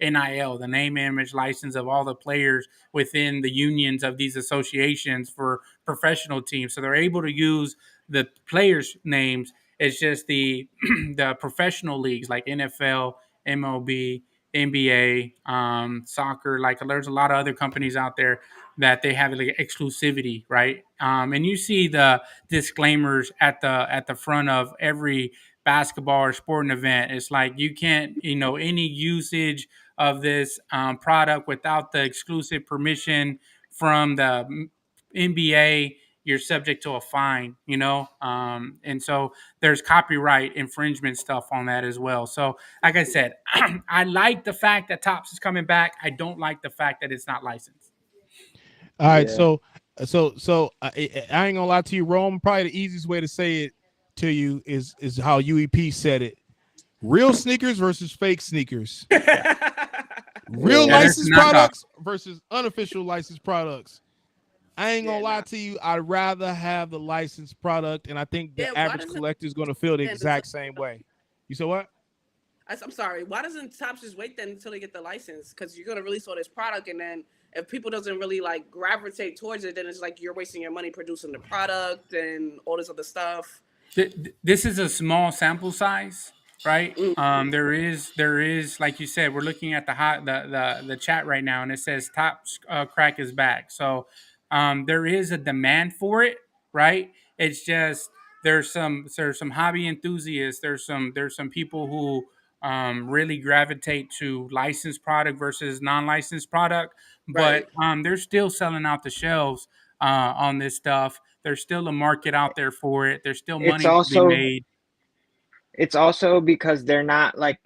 NIL, the name image license of all the players within the unions of these associations for professional teams. So they're able to use the players' names. It's just the the professional leagues like NFL, MLB, NBA, soccer. Like there's a lot of other companies out there that they have like exclusivity, right? And you see the disclaimers at the front of every basketball or sporting event. It's like you can't, any usage of this product without the exclusive permission from the NBA, you're subject to a fine, and so there's copyright infringement stuff on that as well. So, like I said, I like the fact that Tops is coming back. I don't like the fact that it's not licensed. All right, Yeah. I ain't gonna lie to you, Rome. Probably the easiest way to say it to you is how UEP said it: real sneakers versus fake sneakers, real Yeah, Yeah. there's licensed knockoff. products versus unofficial licensed products. I ain't gonna Yeah, lie nah. to you. I'd rather have the licensed product, and I think Yeah, the why average doesn't collector is gonna feel the then until exact same way. You said what? I'm sorry. Why doesn't Tops just wait then until they get the license? Because you're gonna release all this product, and then if people doesn't really like gravitate towards it, then it's like you're wasting your money producing the product and all this other stuff. This is a small sample size, right? Mm, There is like you said, we're looking at the chat right now, and it says Top Crack is back. So there is a demand for it, right? It's just there's some hobby enthusiasts. There's some people who really gravitate to licensed product versus non-licensed product, but right, they're still selling out the shelves on this stuff. There's still a market out there for it. There's still It's money to be also made. it's also because they're not like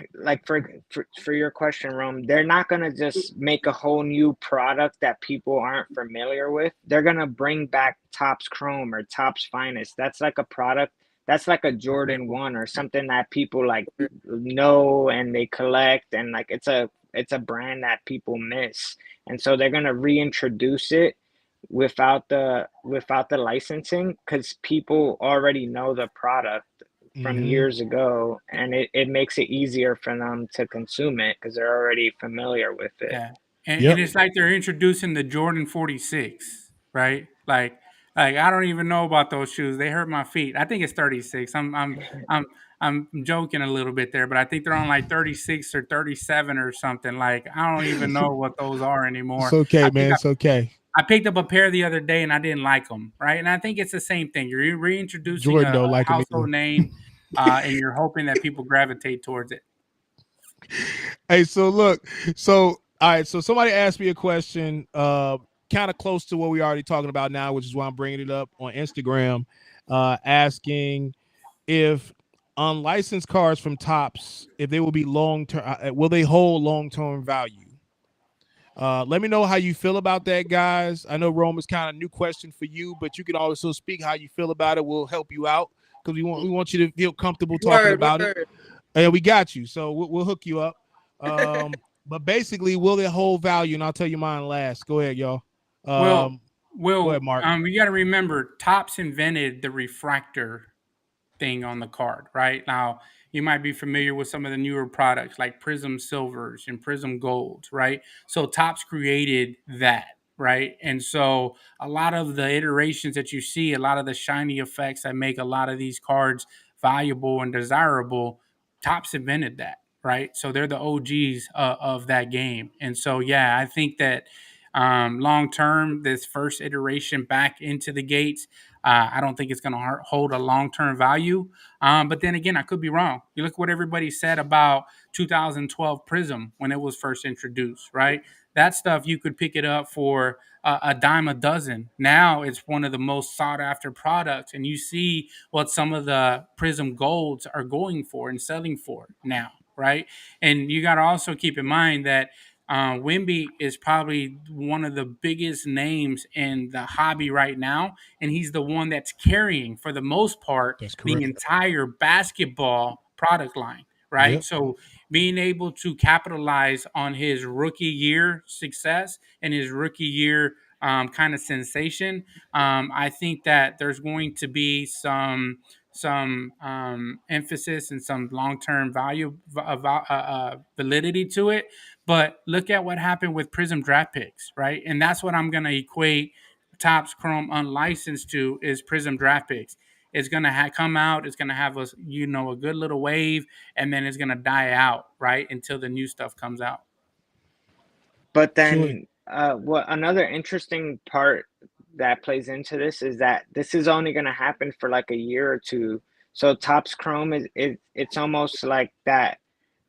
for your question, Rome, they're not gonna just make a whole new product that people aren't familiar with. They're gonna bring back Topps Chrome or Topps Finest. That's like a product that's like a Jordan 1 or something that people like know and they collect, and like it's a brand that people miss. And so they're gonna reintroduce it without the licensing because people already know the product from Mm-hmm. years ago, and it makes it easier for them to consume it because they're already familiar with it. Yeah, and Yep. it's like they're introducing the Jordan 46, right? Like I don't even know about those shoes. They hurt my feet. I think it's 36. I'm joking a little bit there, but I think they're on like 36 or 37 or something. Like I don't even know what those are It's anymore. I okay, think man. It's okay. I picked up a pair the other day and I didn't like them, right? And I think it's the same thing. You're reintroducing Jordan a don't like him household either. name, and you're hoping that people gravitate towards it. Hey, so look, so all right, so somebody asked me a question, kind of close to what we already talking about now, which is why I'm bringing it up on Instagram, asking if unlicensed cars from Tops, if they will be long term, will they hold long term value? Let me know how you feel about that, guys. I know Rome is kind of a new question for you, but you can also speak how you feel about it. We'll help you out because we want you to feel comfortable talking word, about it. word. And we got you, so we'll hook you up. But basically, will it hold value? And I'll tell you mine last. Go ahead, y'all. Well, Go ahead, Mark. you got to remember, Topps invented the refractor thing on the card, right? Now, you might be familiar with some of the newer products like Prizm Silvers and Prizm Golds, right? So Topps created that, right? And so a lot of the iterations that you see, a lot of the shiny effects that make a lot of these cards valuable and desirable, Topps invented that, right? So they're the OGs of that game. And so, yeah, I think that long term, this first iteration back into the gates, I don't think it's going to hold a long term value. But then again, I could be wrong. You look what everybody said about 2012 Prizm when it was first introduced, right? That stuff you could pick it up for a dime a dozen. Now it's one of the most sought after products, and you see what some of the Prizm Golds are going for and selling for now, right? And you got to also keep in mind that Wimby is probably one of the biggest names in the hobby right now, and he's the one that's carrying, for the most part, That's the correct. entire basketball product line, right? Yep. So being able to capitalize on his rookie year success and his rookie year kind of sensation, I think that there's going to be some emphasis and some long term validity to it. But look at what happened with Prism draft picks, right? And that's what I'm going to equate Topps Chrome unlicensed to is Prism draft picks. it's gonna come out. It's gonna have a a good little wave, and then it's gonna die out, right, until the new stuff comes out. But So then, what another interesting part that plays into this is that this is only going to happen for like a year or two. So Topps Chrome it's almost like that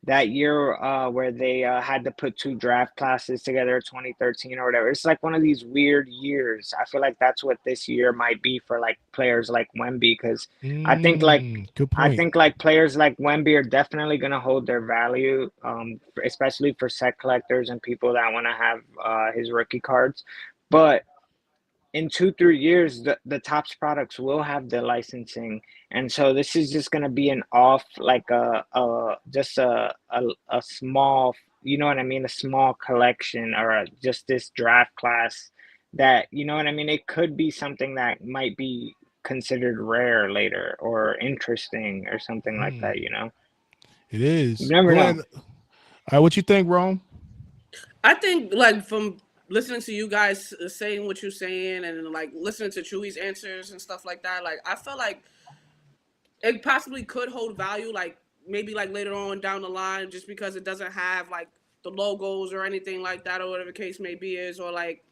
year where they had to put two draft classes together, 2013 or whatever. It's like one of these weird years. I feel like that's what this year might be for like players like Wemby, because I think like good I point. think like players like Wemby are definitely going to hold their value, especially for set collectors and people that want to have his rookie cards. But in 2 3 years, the Topps products will have the licensing, and so this is just gonna be an off, like a just a small, you know what I mean, a small collection, or just this draft class that, you know what I mean. It could be something that might be considered rare later or interesting or something like Hmm. that. You know, It you is. never Go know. ahead. All right, what you think, Rome? I think like from listening to you guys saying what you're saying and like listening to Chewy's answers and stuff like that, like I felt like it possibly could hold value, like maybe like later on down the line, just because it doesn't have like the logos or anything like that, or whatever the case may be is, or like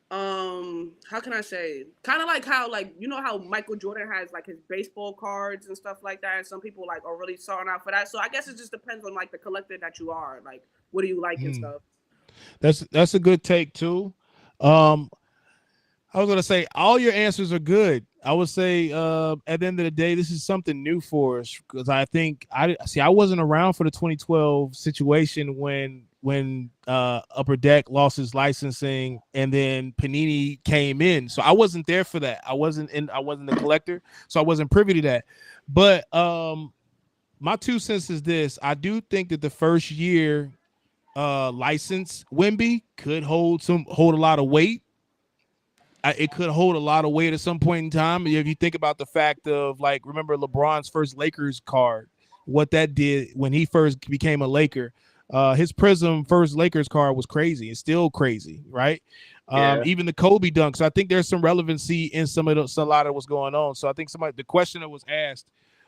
how can I say, kind of like how, like, you know how Michael Jordan has like his baseball cards and stuff like that, and some people like are really sought out for that. So I guess it just depends on like the collector that you are, like what do you like and Hmm. stuff. That's a good take too. Um, I was gonna say all your answers are good. I would say at the end of the day, this is something new for us, because I think I wasn't around for the 2012 situation when Upper Deck lost his licensing and then Panini came in. So I wasn't there for that. I wasn't a collector, so I wasn't privy to that. But my 2 cents is this: I do think that the first year license Wemby could hold a lot of weight. It could hold a lot of weight at some point in time. If you think about the fact of, like, remember LeBron's first Lakers card, what that did when he first became a Laker. His Prizm first Lakers card was crazy. It's still crazy, right? Yeah, Even the Kobe dunks. I think there's some relevancy in a lot of what's going on. So I think the question that was asked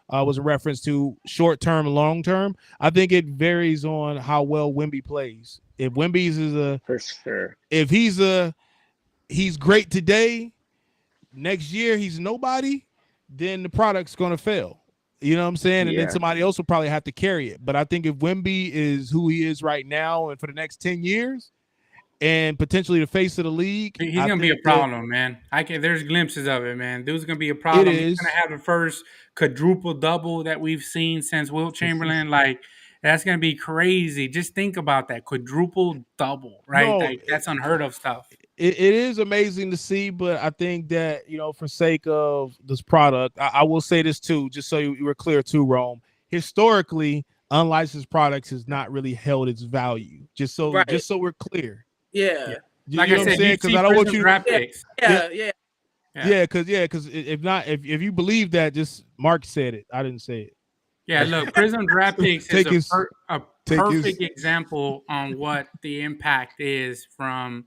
was a reference to short term and long term. I think it varies on how well Wemby plays. If Wemby's is a for sure. if he's great today, next year he's nobody, then the product's gonna fail. You know what I'm saying? And then Yeah. somebody else will probably have to carry it. But I think if Wemby is who he is right now and for the next 10 years and potentially the face of the league, He's I gonna be a think that problem, man. There's glimpses of it, man. Dude's gonna be a it problem. He's gonna is. have the first quadruple double that we've seen since Wilt Chamberlain. Like, that's gonna be crazy. Just think about that quadruple double, right? No, Like, that's unheard of stuff. it is amazing to see, but I think that, for sake of this product, I will say this too, just so you were clear too, Rome. Historically, unlicensed products has not really held its value. Right. Just so we're clear. Yeah. Yeah. Like You I know what I'm said, you saying? Because see I don't want Prism you to. draft Yeah. picks. Yeah, Yeah. Yeah. because if not, if you believe that, just Mark said it. I didn't say Yeah, it. look, Prism Draft Picks is take his a take his. perfect example on what the impact is from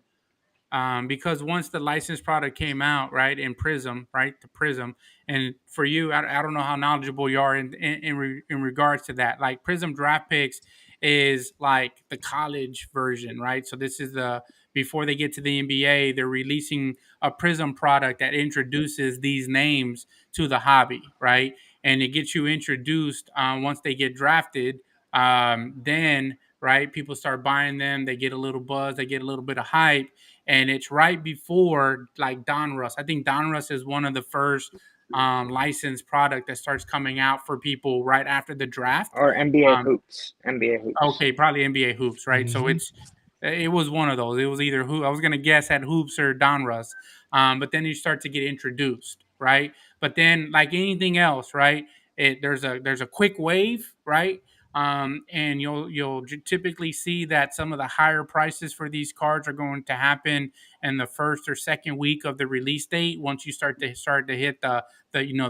because once the licensed product came out, right, in Prism, right, the Prism, and for you, I don't know how knowledgeable you are in regards to that. Like Prism Draft Picks is like the college version, right? So this is the before they get to the NBA, they're releasing a Prism product that introduces these names to the hobby, right? And it gets you introduced once they get drafted. Then right, people start buying them. They get a little buzz. They get a little bit of hype, and it's right before like Donruss. I think Donruss is one of the first licensed product that starts coming out for people right after the draft. Or NBA Um, hoops. NBA hoops. okay, probably NBA hoops, right? So Mhm. it was one of those. It was either who I was gonna guess at hoops or Donruss, but then you start to get introduced, right? But then like anything else, right? There's a quick wave, right? And you'll typically see that some of the higher prices for these cards are going to happen in the first or second week of the release date. Once you start to hit the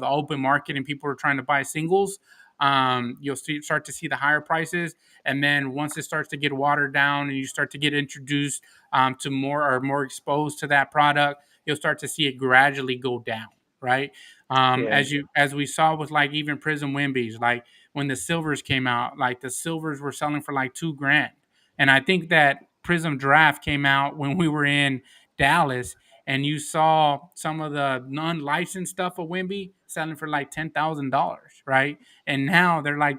open market and people are trying to buy singles, you'll start to see the higher prices, and then once it starts to get watered down and you start to get introduced to more exposed to that product, you'll start to see it gradually go down. right? Yeah. As we saw with like even Prizm Wimbies, like when the silvers came out, like the silvers were selling for like $2,000, and I think that Prizm Draft came out when we were in Dallas, and you saw some of the non-licensed stuff of Wimby selling for like $10,000, right? And now they're like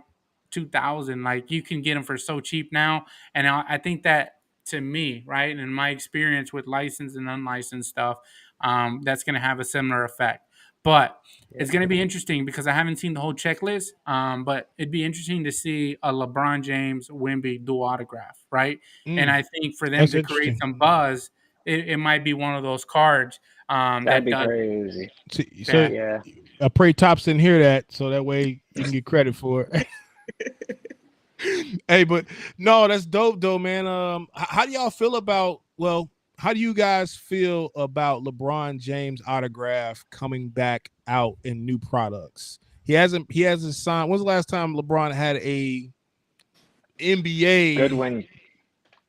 2,000. Like you can get them for so cheap now, and I think that to me, right, and in my experience with licensed and unlicensed stuff, that's going to have a similar effect. But it's Yeah. going to be interesting because I haven't seen the whole checklist. But it'd be interesting to see a LeBron James Wimby dual autograph, right? And Mm, I think for them that's to create interesting. some buzz, it might be one of those cards That'd that be does crazy. So that. Yeah. I pray Tops didn't hear that, so that way you can get credit for it. Hey, but no, that's dope though, man. How do y'all feel about? Well, how do you guys feel about LeBron James autograph coming back out in new products? He hasn't signed. When's the last time LeBron had a Good NBA? one.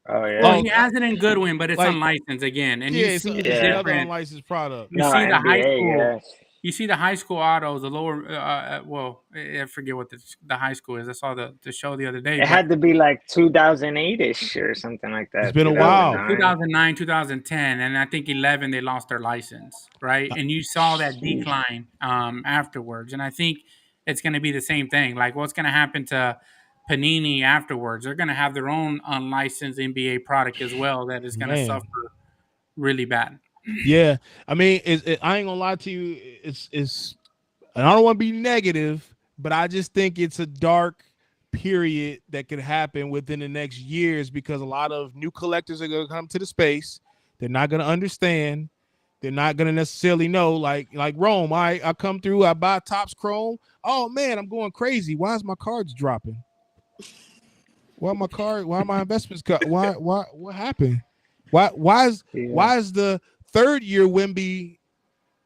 Oh Well, yeah. Oh, he has it in Goodwin, but it's like unlicensed again, and yeah, you see the it's Yeah. another difference. unlicensed product. You No, see the high NBA. school. Yes. You see the high school autos, the lower. Well, I forget what the high school is. I saw the show the other day, It but had to be like 2008-ish or something like It's that. been a while. 2009. 2009, 2010, and I think 11 they lost their license, right? Uh, And you saw that Sheesh. decline afterwards, and I think it's going to be the same thing. Like what's going to happen to Panini afterwards? They're going to have their own unlicensed NBA product as well that is going to Man, suffer really bad. yeah. I mean, I ain't gonna lie to you. It's and I don't want to be negative, but I just think it's a dark period that could happen within the next years because a lot of new collectors are going to come to the space. They're not going to understand. They're not going to necessarily know. Like Rome, I come through, I buy Topps Chrome. Oh man, I'm going crazy. Why is my cards dropping? Why are my investments cut? Why what happened? Yeah. Why is the third year Wimby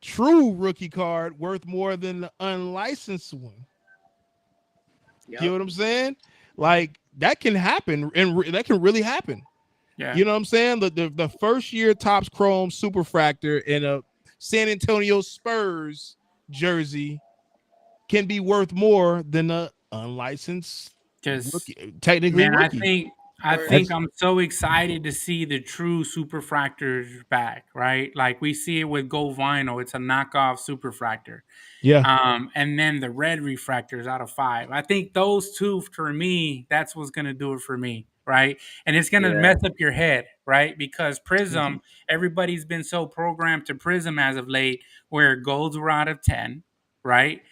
true rookie card worth more than the unlicensed one? You know Yep. what I'm saying? Like that can happen, and that can really happen. Yeah. You know what I'm saying? The first year Topps Chrome Superfractor in a San Antonio Spurs jersey can be worth more than a unlicensed Just rookie, technically Man, rookie. I Word. think That's I'm so excited to see the true superfractors back, right? Like we see it with Gold Vinyl, it's a knockoff superfractor. yeah, And then the red refractors out of 5. I think those two for me, that's what's gonna do it for me, right? And it's gonna Yeah. mess up your head, right? Because mhm, Prism, everybody's been so programmed to Prism as of late, where golds were out of 10, right?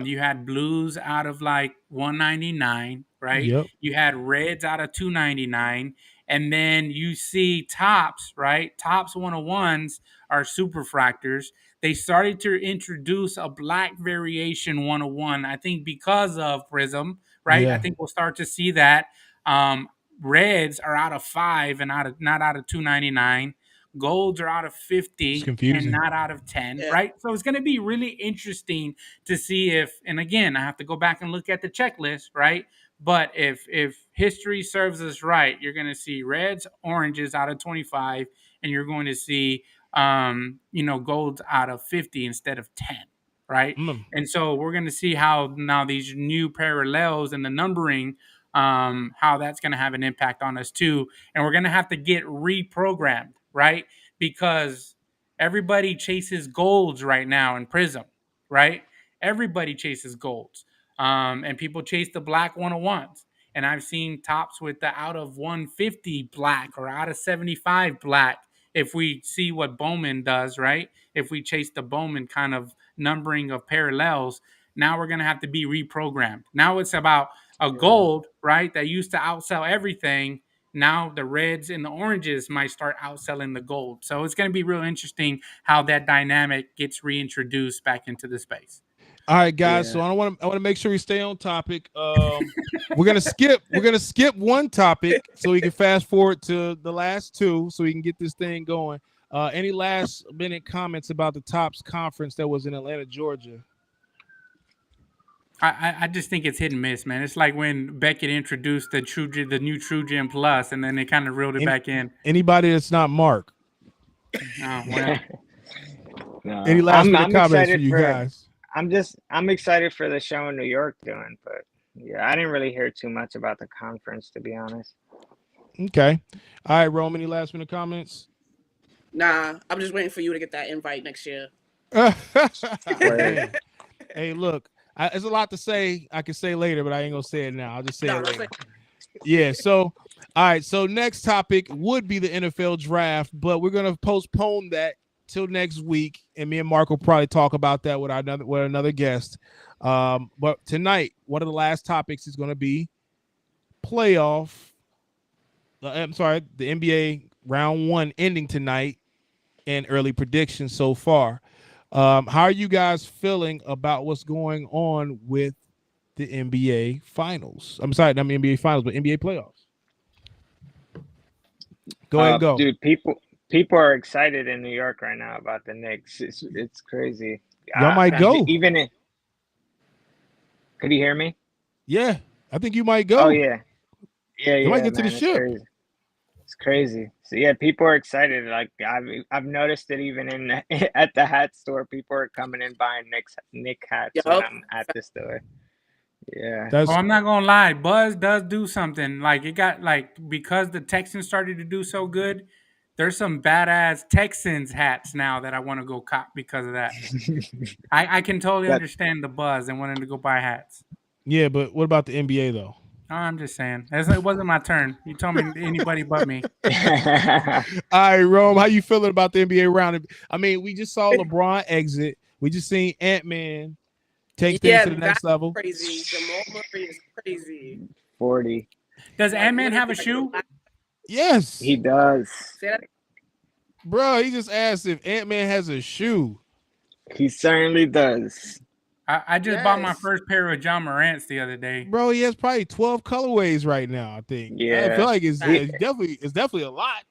You had blues out of like 199, right? yep, You had reds out of 299, and then you see tops, right? Tops 101s are superfractors. They started to introduce a black variation 101, I think because of Prism, right? I yeah. think we'll start to see that. Um, Reds are out of 5 and out of not out of 299. Golds are out of It's 50 and confusing. not out of 10, Yeah. right? So it's going to be really interesting to see if, and again, I have to go back and look at the checklist, right? But if history serves us right, you're going to see reds, oranges out of 25, and you're going to see golds out of 50 instead of 10, right? Mm, And so we're going to see how now these new parallels and the numbering, how that's going to have an impact on us too. And we're going to have to get reprogrammed, right? Because everybody chases golds right now in Prism, right? Everybody chases golds. And people chase the black 101s. And I've seen tops with the out of 150 black or out of 75 black. If we see what Bowman does, right? If we chase the Bowman kind of numbering of parallels, now we're going to have to be reprogrammed. Now it's about a Yeah. gold, right? That used to outsell everything. Now the reds and the oranges might start outselling the gold. So it's going to be real interesting how that dynamic gets reintroduced back into the space. all right, guys. Yeah. So I want to make sure we stay on topic. We're gonna skip one topic so we can fast forward to the last two so we can get this thing going. Any last minute comments about the Tops conference that was in Atlanta, Georgia? I just think it's hit and miss, man. It's like when Beckett introduced the new True Gem Plus, and then they kind of reeled it Any, back in. anybody that's not Mark? Oh well, Any No, last I'm minute I'm comments for excited you for guys? I'm excited for the show in New York doing, but yeah, I didn't really hear too much about the conference to be honest. Okay. All right, Rome. Any last minute comments? Nah, I'm just waiting for you to get that invite next year. Word. Man, hey, look, there's a lot to say. I can say later, but I ain't gonna say it now. I'll just say No, it don't say. later. Yeah. So, all right. So next topic would be the NFL draft, but we're gonna postpone that till next week, and me and Mark will probably talk about that with another guest. But tonight, one of the last topics is gonna be playoff. I'm sorry, the NBA round one ending tonight and early predictions so far. How are you guys feeling about what's going on with the NBA finals? I'm sorry, not NBA finals, but NBA playoffs. Go ahead and go. Dude, people are excited in New York right now about the Knicks. It's crazy. Y'all might go. Even in, could you hear me? Yeah, I think you might Oh go. yeah, yeah, You might yeah, get to the man. It's ship. crazy. It's crazy. So yeah, people are excited. Like I've noticed it even in at the hat store. People are coming in buying Nick hats when Yup. I'm at the store. Yeah. Oh, That's I'm not gonna lie. Buzz does do something. Like it got like because the Texans started to do so good. There's some badass Texans hats now that I want to go cop because of that. I can totally That understand the buzz and wanting to go buy hats. yeah, but what about the NBA though? Oh, I'm just saying. It wasn't my turn. You told me anybody but me. All right, Rome, how you feeling about the NBA round? I mean, we just saw LeBron exit. We just seen Ant-Man take things Yeah, to the that's next level. crazy. Jamal Murray is crazy. 40. Does Like Ant Man have literally, a shoe? He Yes, does. say that. bro. He just asked if Ant-Man has a shoe. He certainly does. I just bought my Yes. first pair of John Morant's the other day. Bro, he has probably 12 colorways right now. I think. I feel Yeah. like it's, He it's definitely a lot.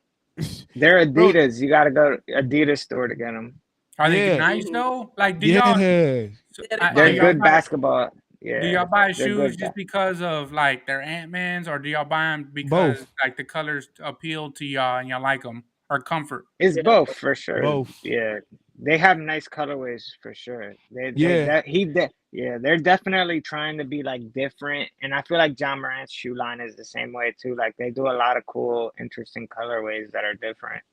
they're Bro, Adidas. You got to go to Adidas store to get them. Are they yeah, nice Mm-hmm. though? Like, yeah. Yeah, they do They're fire. y'all good buy basketball. do Yeah. y'all buy They're shoes good. just because of like their Ant Mans, or do y'all buy them because Both, like the colors appeal to y'all and y'all like them, or comfort? It's Yeah. both for sure. both. Yeah, they have nice colorways for sure. They Yeah, that yeah, they're definitely trying to be like different, and I feel like John Morant's shoe line is the same way too. Like they do a lot of cool, interesting colorways that are different,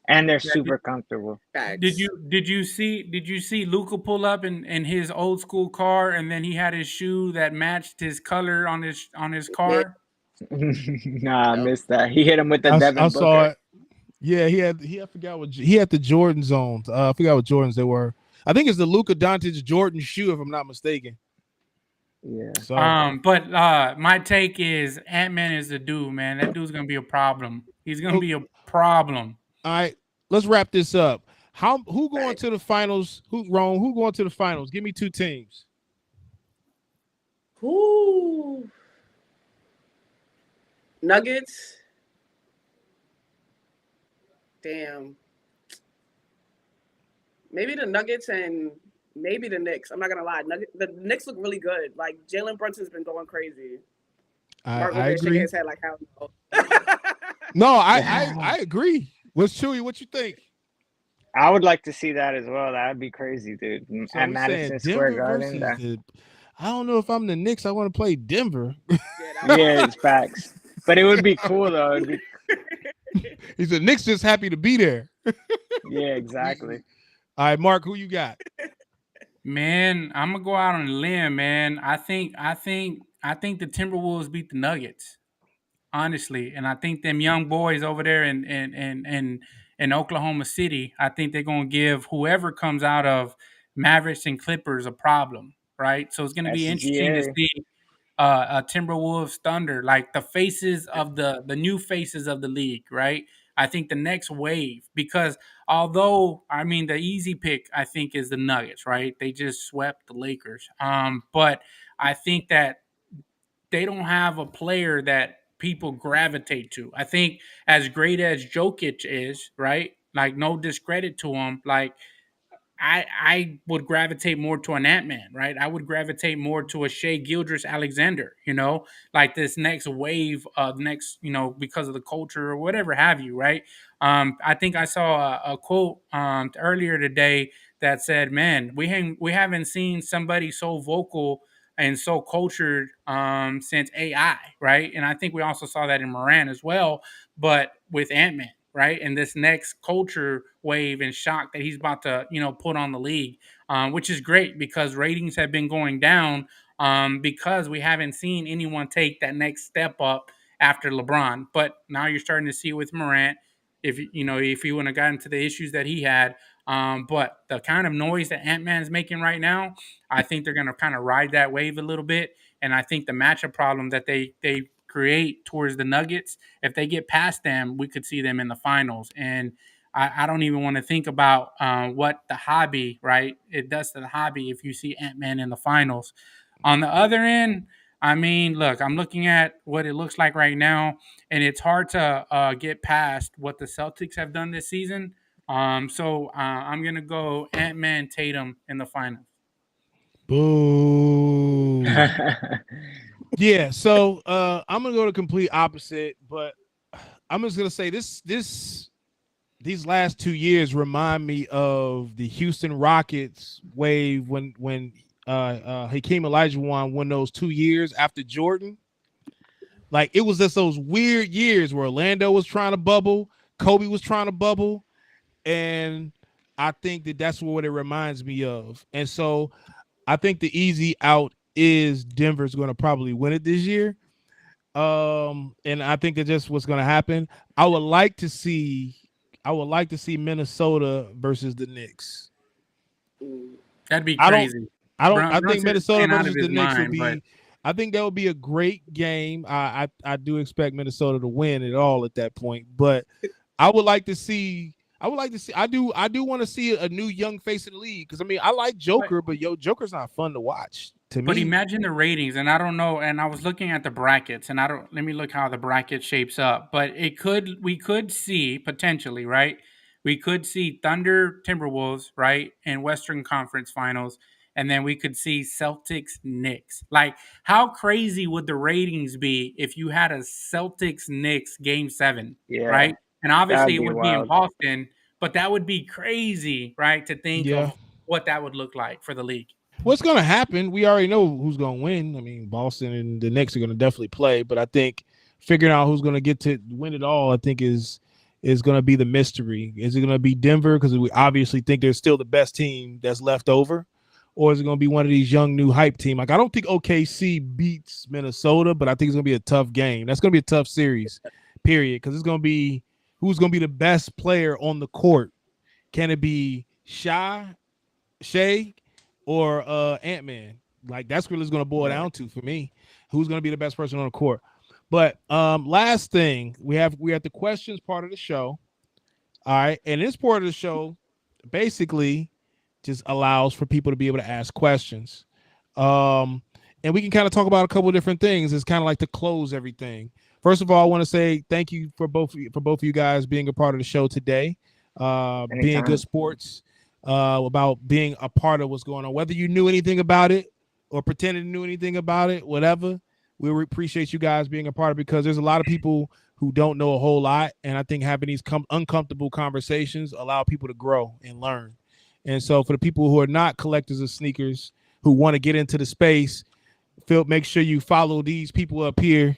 and they're Yeah. super comfortable. Facts. Did you see Luca pull up in his old school car, and then he had his shoe that matched his color on his Yeah. car? Nah, I Yep. missed that. He hit him with the I Devin saw Booker. it. Yeah, I forgot what he had the Jordan zones. I forgot what Jordans they were. I think it's the Luka Doncic Jordan shoe, if I'm not mistaken. Yeah, So, But my take is Ant Man is the dude, man. That dude's gonna be a problem. He's gonna oh, be a problem. all right, let's wrap this up. Who going Facts. to the finals? Who going to the finals? Give me two teams. Ooh. Nuggets. Damn. Maybe the Nuggets and maybe the Knicks. I'm not gonna lie. The Knicks look really good. Like Jalen Brunson's been going crazy. Mark I over there shaking agree. his head like hell no. No, I agree. What's Chewy? What you think? I would like to see that as well. That would be crazy, dude. So At we saying Madison Square Denver Garden. versus the. I don't know if I'm the Knicks. I want to play Denver. Yeah, that would Yeah, it's facts. But it would be cool though. It'd be He said Knicks just happy to be there. yeah, exactly. All right, Mark, who you got? Man, I'm gonna go out on a limb, man. I think the Timberwolves beat the Nuggets, honestly, and I think them young boys over there in Oklahoma City, I think they're gonna give whoever comes out of Mavericks and Clippers a problem, right? So it's gonna be interesting to SGA. see Timberwolves, Thunder, like the faces of the new faces of the league, right? I think the next wave, because although I mean the easy pick, I think is the Nuggets, right? They just swept the Lakers, but I think that they don't have a player that people gravitate to. I think as great as Jokic is, right? Like no discredit to him, like I would gravitate more to an Ant Man, right? I would gravitate more to a Shea Gildress Alexander, like this next wave of next, because of the culture or whatever have you, right? I think I saw a quote earlier today that said, "Man, we haven't seen somebody so vocal and so cultured since AI, right?" And I think we also saw that in Moran as well, but with Ant-Man, right? And this next culture wave and shock that he's about to, put on the league, which is great because ratings have been going down because we haven't seen anyone take that next step up after LeBron. But now you're starting to see it with Morant. If he wouldn't have gotten to the issues that he had, but the kind of noise that Ant-Man is making right now, I think they're going to kind of ride that wave a little bit. And I think the matchup problem that they create towards the Nuggets, if they get past them, we could see them in the finals. And I don't even want to think about what the hobby, right? It does to the hobby if you see Ant-Man in the finals. On the other end, I mean, look, I'm looking at what it looks like right now, and it's hard to get past what the Celtics have done this season. So I'm gonna go Ant-Man Tatum in the finals. Boo. Yeah, so I'm gonna go the complete opposite, but I'm just gonna say these last 2 years remind me of the Houston Rockets wave when Hakeem Olajuwon won those 2 years after Jordan. Like it was just those weird years where Orlando was trying to bubble, Kobe was trying to bubble, and I think that's what it reminds me of. And so I think the easy out is Denver's going to probably win it this year. And I think that's just what's going to happen. I would like to see Minnesota versus the Knicks. That'd be crazy. I think Minnesota versus the Knicks would mind, be. I think that would be a great game. I do expect Minnesota to win it all at that point, but I would like to see. I do want to see a new young face in the league because I mean I like Joker, but Joker's not fun to watch to me. But imagine the ratings, and I don't know. And I was looking at the brackets, and I don't. Let me look how the bracket shapes up. But we could see potentially, right? We could see Thunder Timberwolves, right, in Western Conference Finals, and then we could see Celtics Knicks. Like, how crazy would the ratings be if you had a Celtics Knicks Game 7, right? And obviously it would be in Boston, but that would be crazy, right? To think of what that would look like for the league. What's going to happen? We already know who's going to win. I mean, Boston and the Knicks are going to definitely play, but I think figuring out who's going to get to win it all, I think is going to be the mystery. Is it going to be Denver because we obviously think they're still the best team that's left over, or is it going to be one of these young new hype team? Like I don't think OKC beats Minnesota, but I think it's going to be a tough game. That's going to be a tough series, period. Because it's going to be who's going to be the best player on the court. Can it be Shai, or Ant-Man? Like that's what it's going to boil down to for me. Who's going to be the best person on the court? But last thing, we have the questions part of the show. All right, and this part of the show basically just allows for people to be able to ask questions. And we can kind of talk about a couple of different things. It's kind of like to close everything. First of all, I want to say thank you for both of you guys being a part of the show today. Being good sports. About being a part of what's going on, whether you knew anything about it or pretended to knew anything about it, whatever. We appreciate you guys being a part of it because there's a lot of people who don't know a whole lot, and I think having these uncomfortable conversations allow people to grow and learn. And so, for the people who are not collectors of sneakers who want to get into the space, make sure you follow these people up here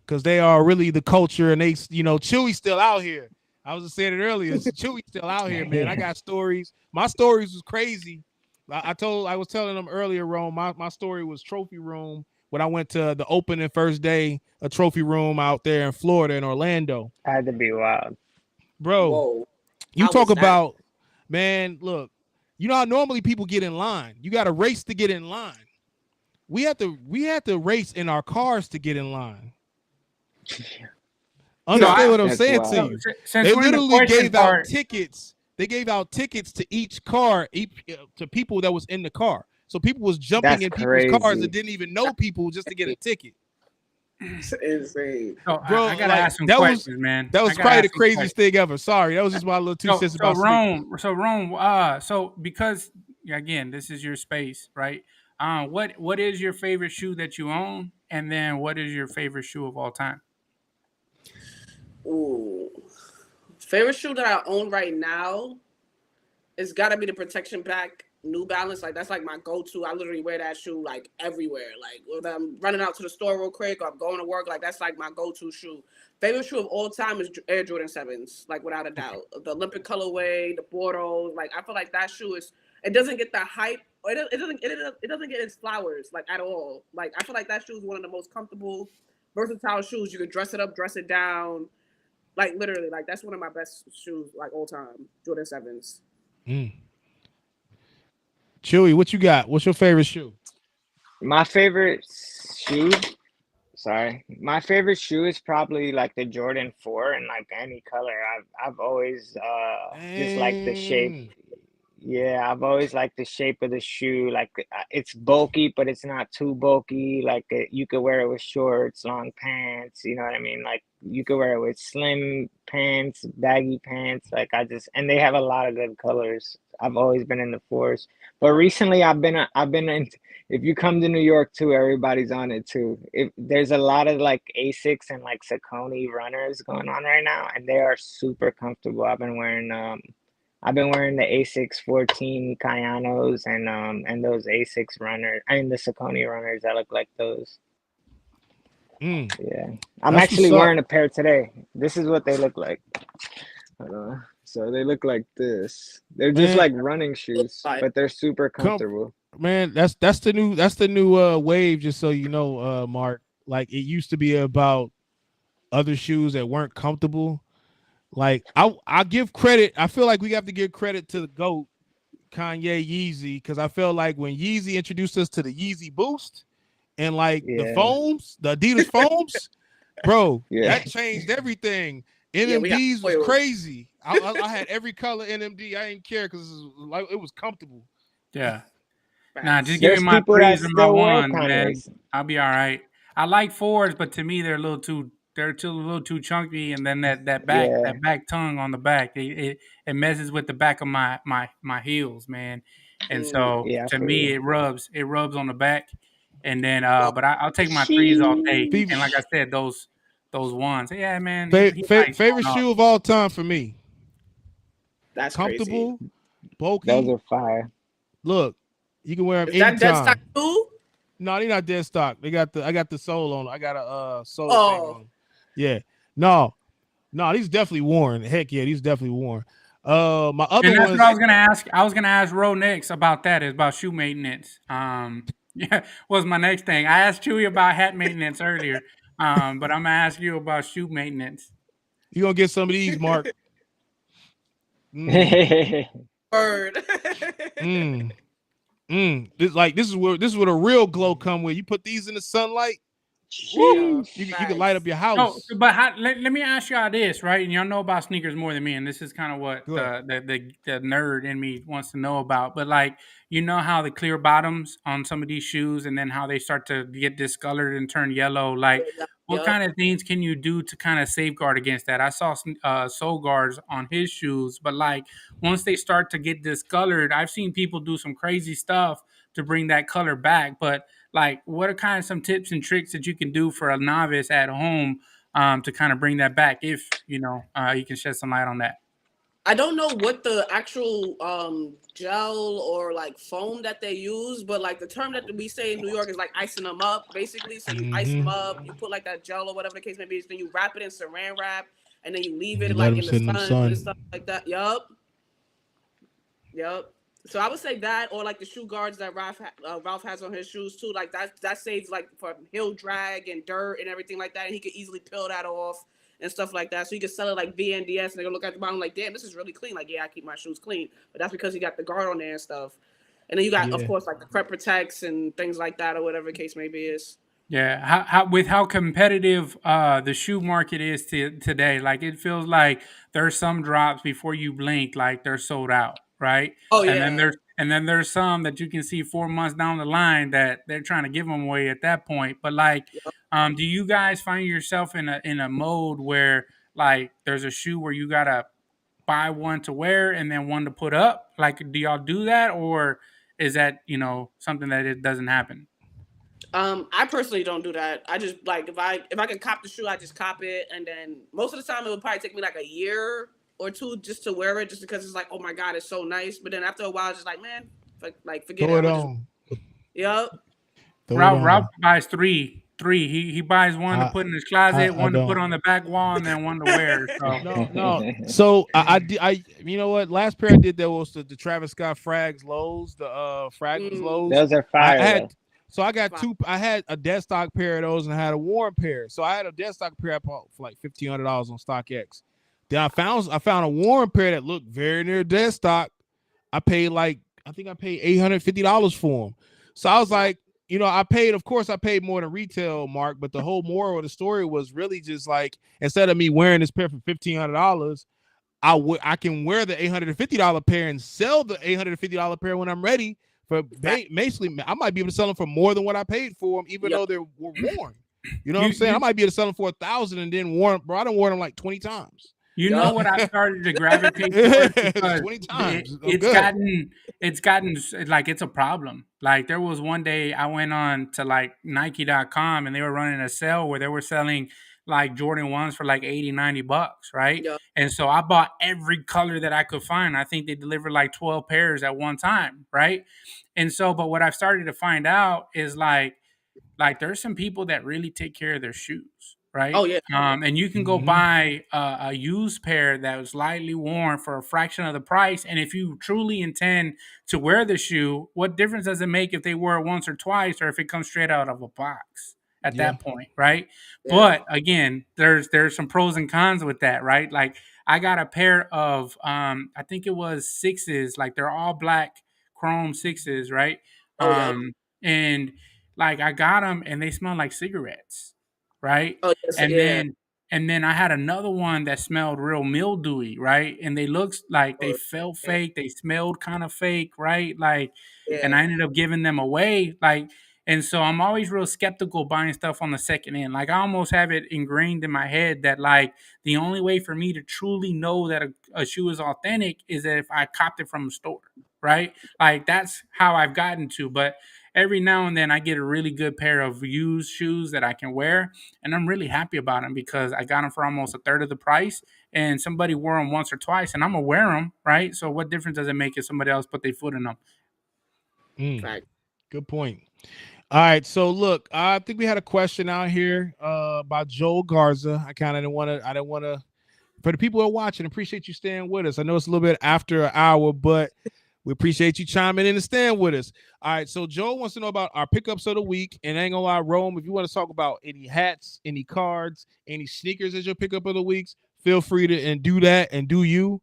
because they are really the culture, and they, Chewy's still out here. I was just saying it earlier. Chewy's still out here, man. I got stories. My stories was crazy. I was telling them earlier, Rome. My story was trophy room when I went to the opening first day, a trophy room out there in Florida in Orlando. Had to be wild, bro. Whoa. You talk about, man. Look, you know how normally people get in line. You got to race to get in line. We had to race in our cars to get in line. Understand what I'm saying to you? They literally gave out tickets. They gave out tickets to each car, to people that was in the car. So people was jumping in people's cars that didn't even know people just to get a ticket. It's insane. So, bro, I gotta ask some questions, man. That was probably the craziest thing ever. Sorry, that was just my little 2 cents about Rome. So Rome. So because again, this is your space, right? What is your favorite shoe that you own, and then what is your favorite shoe of all time? Ooh, favorite shoe that I own right now. it's got to be the protection back New Balance. Like that's like my go-to. I literally wear that shoe like everywhere. Like whether I'm running out to the store real quick or I'm going to work, like that's like my go-to shoe. Favorite shoe of all time is Air Jordan 7s, like without a Okay. doubt. The Olympic colorway, the Bordeaux, like I feel like that shoe is. It doesn't get the hype. It doesn't get its flowers like at all. Like I feel like that shoe is one of the most comfortable, versatile shoes. You can dress it up, dress it down. Like literally, like that's one of my best shoes like all time. Jordan 7s. Mm. Chewy, what you got? What's your favorite shoe? My favorite shoe, sorry, my favorite shoe is probably like the Jordan 4 in like any color. I've always just liked the shape. Dang. Yeah, I've always liked the shape of the shoe. Like it's bulky, but it's not too bulky. Like you could wear it with shorts, long pants. You know what I mean? Like you could wear it with slim pants, baggy pants. Like and they have a lot of good colors. I've always been in the fours, but recently I've been in. If you come to New York too, everybody's on it too. There's a lot of like Asics and like Saucony runners going on right now, and they are super comfortable. I've been wearing the A6 14 Kayanos and those A6 runners. I mean the Saucony runners that look like those. Mm. Yeah. I'm That's what's actually up. wearing a pair today. This is what they look like. So they look like this. They're just Man, like running shoes, Like but they're super come comfortable. man, that's the new wave, just so you know, Mark. Like it used to be about other shoes that weren't comfortable. Like I give credit. I feel like we have to give credit to the GOAT, Kanye Yeezy, because I feel like when Yeezy introduced us to the Yeezy Boost and like the Yeah. foams, the Adidas foams, bro, Yeah. that changed everything. yeah, we got NMDs was oils. crazy. I had every color NMD. I didn't care because like it was comfortable. Yeah. Nah, just Facts. give me There's my people that threes and my still wear ones, man. Kanye's. I'll be all right. I like fours, but to me they're a little too chunky, and then Yeah. that back tongue on the back it messes with the back of my heels, man. And Mm, so Yeah, to for me real. it rubs on the back, and then yup. but I'll take my threes all day. And like Favorite Sheesh. I said, those ones, yeah, man, he likes favorite going off. shoe of all time for me. That's crazy. Comfortable, Those bulky. are fire. Look, you can wear them Is that dead stock anytime. too? No, they're not dead stock. They got the I got the sole on. I got a sole thing Oh, on. Yeah. No, no, these definitely worn. Heck yeah, these definitely worn. My other And that's what I ones, was gonna ask. I was gonna ask Ro next about that. Is about shoe maintenance. Yeah, was my next thing. I asked Chewy about hat maintenance earlier. But I'm gonna ask you about shoe maintenance. you gonna get some of these, Mark. Mm, bird. mm, this is where the real glow come with. You put these in the sunlight, woo, Yeah, you can light Sheesh. up your So, house. but let me ask y'all this, right? And y'all know about sneakers more than me, and this is kind of what Go ahead. the nerd in me wants to know about. But like, you know how the clear bottoms on some of these shoes, and then how they start to get discolored and turn yellow. Like, what yep. kind of things can you do to kind of safeguard against that? I saw sole guards on his shoes, but like once they start to get discolored, I've seen people do some crazy stuff to bring that color back. But like, what are kind of some tips and tricks that you can do for a novice at home to kind of bring that back? If you can shed some light on that. I don't know what the actual gel or like foam that they use, but like the term that we say in New York is like icing them up, basically. So you ice them Mm-hmm. up, you put like that gel or whatever the case may be, then you wrap it in saran wrap, and then you leave And you it let like them in the sit in the sun and sun. stuff like that. Yup, yup. So I would say that, or like the shoe guards that Ralph has on his shoes too. Like that saves like for heel drag and dirt and everything like that, and he could easily peel that off and stuff like that. So you can sell it like VNDS, and they're gonna look at the bottom like, damn, this is really clean. Like, yeah, I keep my shoes clean, but that's because you got the guard on there and stuff. And then you got, of Yeah. course, like the crep protects and things like that, or whatever the case may be. Is Yeah, how competitive the shoe market is today, like it feels like there's some drops before you blink, like they're sold out, right? oh And then yeah, there's some that you can see 4 months down the line that they're trying to give them away at that point. But like, do you guys find yourself in a mode where like there's a shoe where you gotta buy one to wear and then one to put up? Like, do y'all do that, or is that something that it doesn't happen? I personally don't do that. I just like if I can cop the shoe, I just cop it, and then most of the time it would probably take me like a year. or two just to wear it, just because it's like, oh my god, it's so nice. But then after a while, it's just like, man, like forget it. Throw I'm it gonna just, on. yep, Throw it Ralph on. buys three. He buys one to I put in his closet, I one to put don't. on the back wall, and then one to wear. So No. So you know what? Last pair I did that was the Travis Scott Frags lows, the Fragments mm, lows. Those are I fire had though. so I got fine. two. I had a dead stock pair of those, and I had a worn pair. So I had a dead stock pair I bought for like $1,500 on StockX. Then I found a worn pair that looked very near dead stock. I paid like I think I paid $850 for them. So I was Wow. like, I paid. Of course, I paid more than retail, Mark. But the whole moral of the story was really just like instead of me wearing this pair for $1,500, I can wear the $850 pair and sell the $850 pair when I'm ready. For Fact. basically, I might be able to sell them for more than what I paid for them, even Yep. though they were worn. You know what you I'm saying? I you might be able to sell them for 1,000 and then worn. Bro, I done worn them like 20 times. you know Yep. what I started to gravitate towards It's because 20 it, times. I'm it's good. gotten it's gotten like it's a problem. Like there was one day I went on to like Nike.com and they were running a sale where they were selling like Jordan 1s for like 80-90 bucks, right? Yep. And so I bought every color that I could find. I think they delivered like 12 pairs at one time, right? And so, but what I've started to find out is like there's some people that really take care of their shoes, right? Oh yeah. And you can go Mm-hmm. buy a used pair that was lightly worn for a fraction of the price. And if you truly intend to wear the shoe, what difference does it make if they wear it once or twice, or if it comes straight out of a box at Yeah. that point, right? Yeah. But again, there's some pros and cons with that, right? Like I got a pair of I think it was sixes, like they're all black chrome sixes, right? Oh yeah. And like I got them and they smell like cigarettes, right? Oh yes. And Yeah. then I had another one that smelled real mildewy, right? And they looked like they Oh, felt yeah. fake, they smelled kind of fake, right? Like, and Yeah. I ended up giving them away, like. And so I'm always real skeptical buying stuff on the second end. Like I almost have it ingrained in my head that like the only way for me to truly know that a shoe is authentic is that if I copped it from a store, right? Like that's how I've gotten to. But every now and then I get a really good pair of used shoes that I can wear, and I'm really happy about them because I got them for almost a third of the price, and somebody wore them once or twice, and I'm gonna wear them, right? So what difference does it make if somebody else put their foot in them? Fact. Good point. All right, so look, I think we had a question out here by Joel Garza. I kind of didn't want to. For the people who are watching, appreciate you staying with us. I know it's a little bit after an hour, but we appreciate you chiming in and staying with us. All right, so Joel wants to know about our pickups of the week, and I ain't gonna lie, Rome, if you want to talk about any hats, any cards, any sneakers as your pickup of the weeks, feel free to and do that and do you.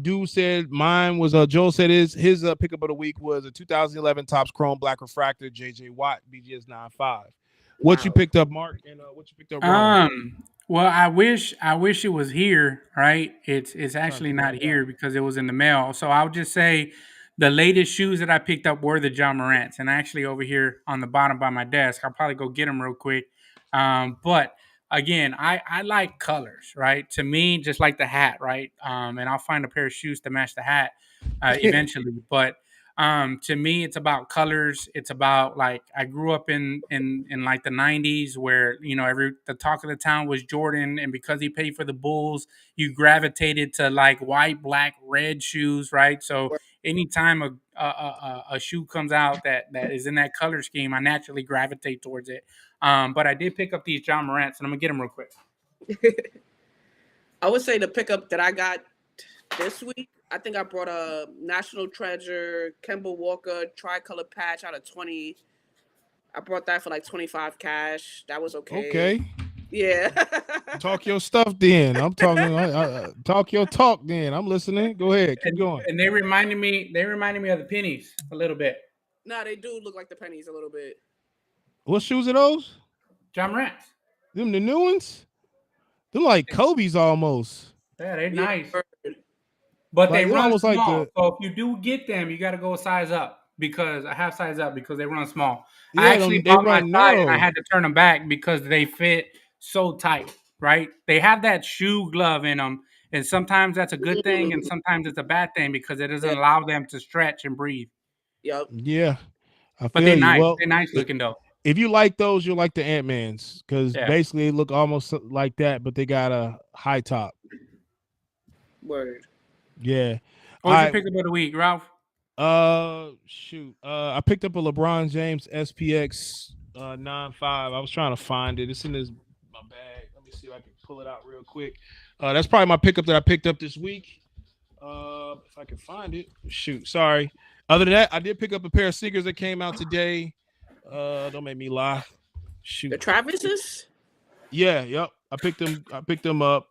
Dude said mine was Joel said his pickup of the week was a 2011 Topps Chrome Black Refractor JJ Watt BGS 95. What you Wow. picked up, Mark, and what you picked up, Rome? Well, I wish it was here, right? It's I'm trying to actually pull not it up. here because it was in the mail. So I'll just say the latest shoes that I picked up were the John Morants, and actually over here on the bottom by my desk. I'll probably go get them real quick. But again, I like colors, right? To me, just like the hat, right? And I'll find a pair of shoes to match the hat eventually. But to me it's about colors. It's about like I grew up in like the 90s where every the talk of the town was Jordan, and because he paid for the Bulls you gravitated to like white, black, red shoes, right? So anytime a shoe comes out that is in that color scheme, I naturally gravitate towards it. But I did pick up these John Morants, and I'm gonna get them real quick. I would say the pickup that I got this week, I think I brought a National Treasure Kemba Walker tricolor patch out of 20. I brought that for like 25 cash. That was okay. Okay, Yeah. talk your stuff then. I'm talking. Talk your talk then. I'm listening. Go ahead. Keep And, going. and they reminded me of the pennies a little bit. Nah, they do look like the pennies a little bit. What shoes are those? John Morants. Them the new ones? They're like Kobe's almost. Yeah, they're Yeah. nice. But they Like they're run almost like small. the So if you do get them, you got to go a size up because I have size up because they run small. I yeah. actually They bought my run size and I narrow. had to turn them back because they fit so tight, right? They have that shoe glove in them. And sometimes that's a good thing and Mm, sometimes it's a bad thing because it doesn't yeah. allow them to stretch and breathe. Yep. Yeah, I But feel you. Well, they're nice i- looking though. if you like those, you'll like the Ant Mans because Yeah. basically they look almost like that, but they got a high top. Word. Yeah. What All was your right. pickup of the week, Ralph? Shoot. I picked up a LeBron James SPX 95. I was trying to find it. It's in this my bag. Let me see if I can pull it out real quick. That's probably my pickup that I picked up this week. If I can find it. Shoot. Sorry. Other than that, I did pick up a pair of sneakers that came out today. Don't make me lie. The Shoot. Travises? Yeah, yep. I picked them up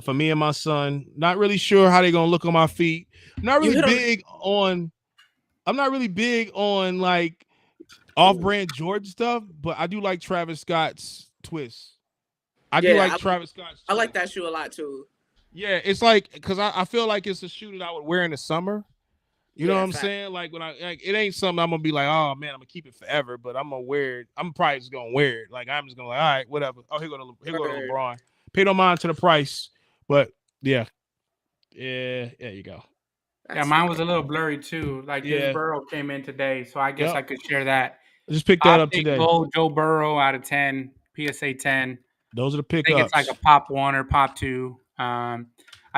for me and my son. Not really sure how they're gonna look on my feet. I'm not You really hit on. big on I'm not really big on like Ooh. off-brand Jordan stuff, but I do like Travis Scott's twists. I do Yeah, like Travis Scott's I like twists. that shoe a lot too. Yeah, it's like because I feel like it's a shoe that I would wear in the summer. You know what Yeah, I'm fact. saying? Like when it ain't something I'm gonna be like, oh man, I'm gonna keep it forever. But I'm gonna wear it. I'm probably just gonna wear it. Like I'm just gonna like, all right, whatever. Oh, here go to Word. LeBron. Pay no mind to the price, but yeah, there you go. Yeah, That's mine was fire. a little blurry too. Like Joe Yeah, Burrow came in today, so I guess yep. I could share that. I just picked that I'll up take today. gold Joe Burrow out of 10, PSA 10. Those are the I think it's like a pickups. pop one or pop two. I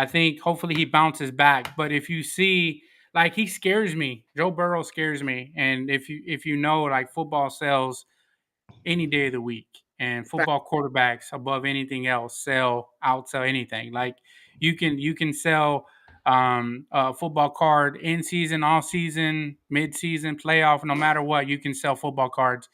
think hopefully he bounces back. But if you see, like he scares me, Joe Burrow scares me. And if you know, like football sells any day of the week, and Fact. football quarterbacks above anything else outsell anything. Like you can sell a football card in season, off season, mid season, playoff, no matter what, you can sell football cards.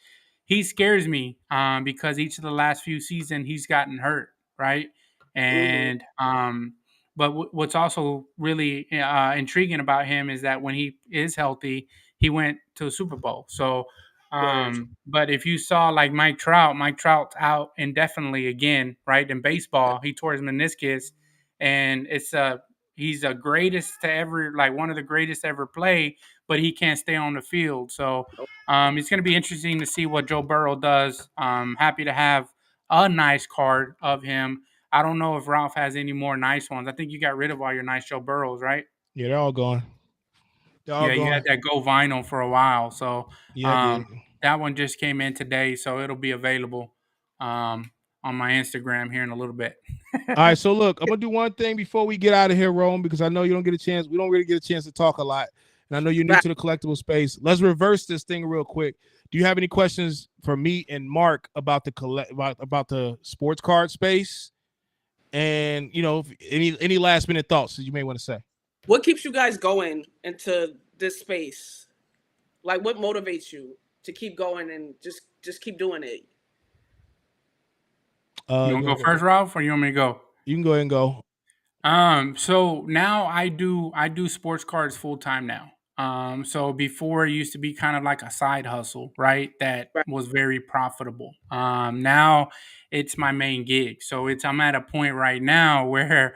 He scares me because each of the last few seasons he's gotten hurt, right? Mm-hmm. And but what's also really intriguing about him is that when he is healthy, he went to a Super Bowl. So Word. but if you saw like Mike Trout's out indefinitely again, right? In baseball, he tore his meniscus, and he's the greatest to ever, like one of the greatest to ever play, but he can't stay on the field. So it's going to be interesting to see what Joe Burrow does. Happy to have a nice card of him. I don't know if Ralph has any more nice ones. I think you got rid of all your nice Joe Burrows, right? Yeah, they're all gone. They're all Yeah, you had gone. that Go Vinyl for a while, so Yeah, I um, did. that one just came in today, so it'll be available um, on my Instagram here in a little bit. All right, so look, I'm gonna do one thing before we get out of here, Rome, because I know you don't get a chance. We don't really get a chance to talk a lot, and I know you're new Fact. to the collectible space. Let's reverse this thing real quick. Do you have any questions for me and Mark about about the sports card space? And any last minute thoughts that you may want to say? What keeps you guys going into this space? Like, what motivates you to keep going and just keep doing it? You You want to want go to go? first, Ralph, or you want me to go? You can go ahead and go. So now I do sports cards full time now. So before it used to be kind of like a side hustle, right? That Right. was very profitable. Now it's my main gig. So I'm at a point right now where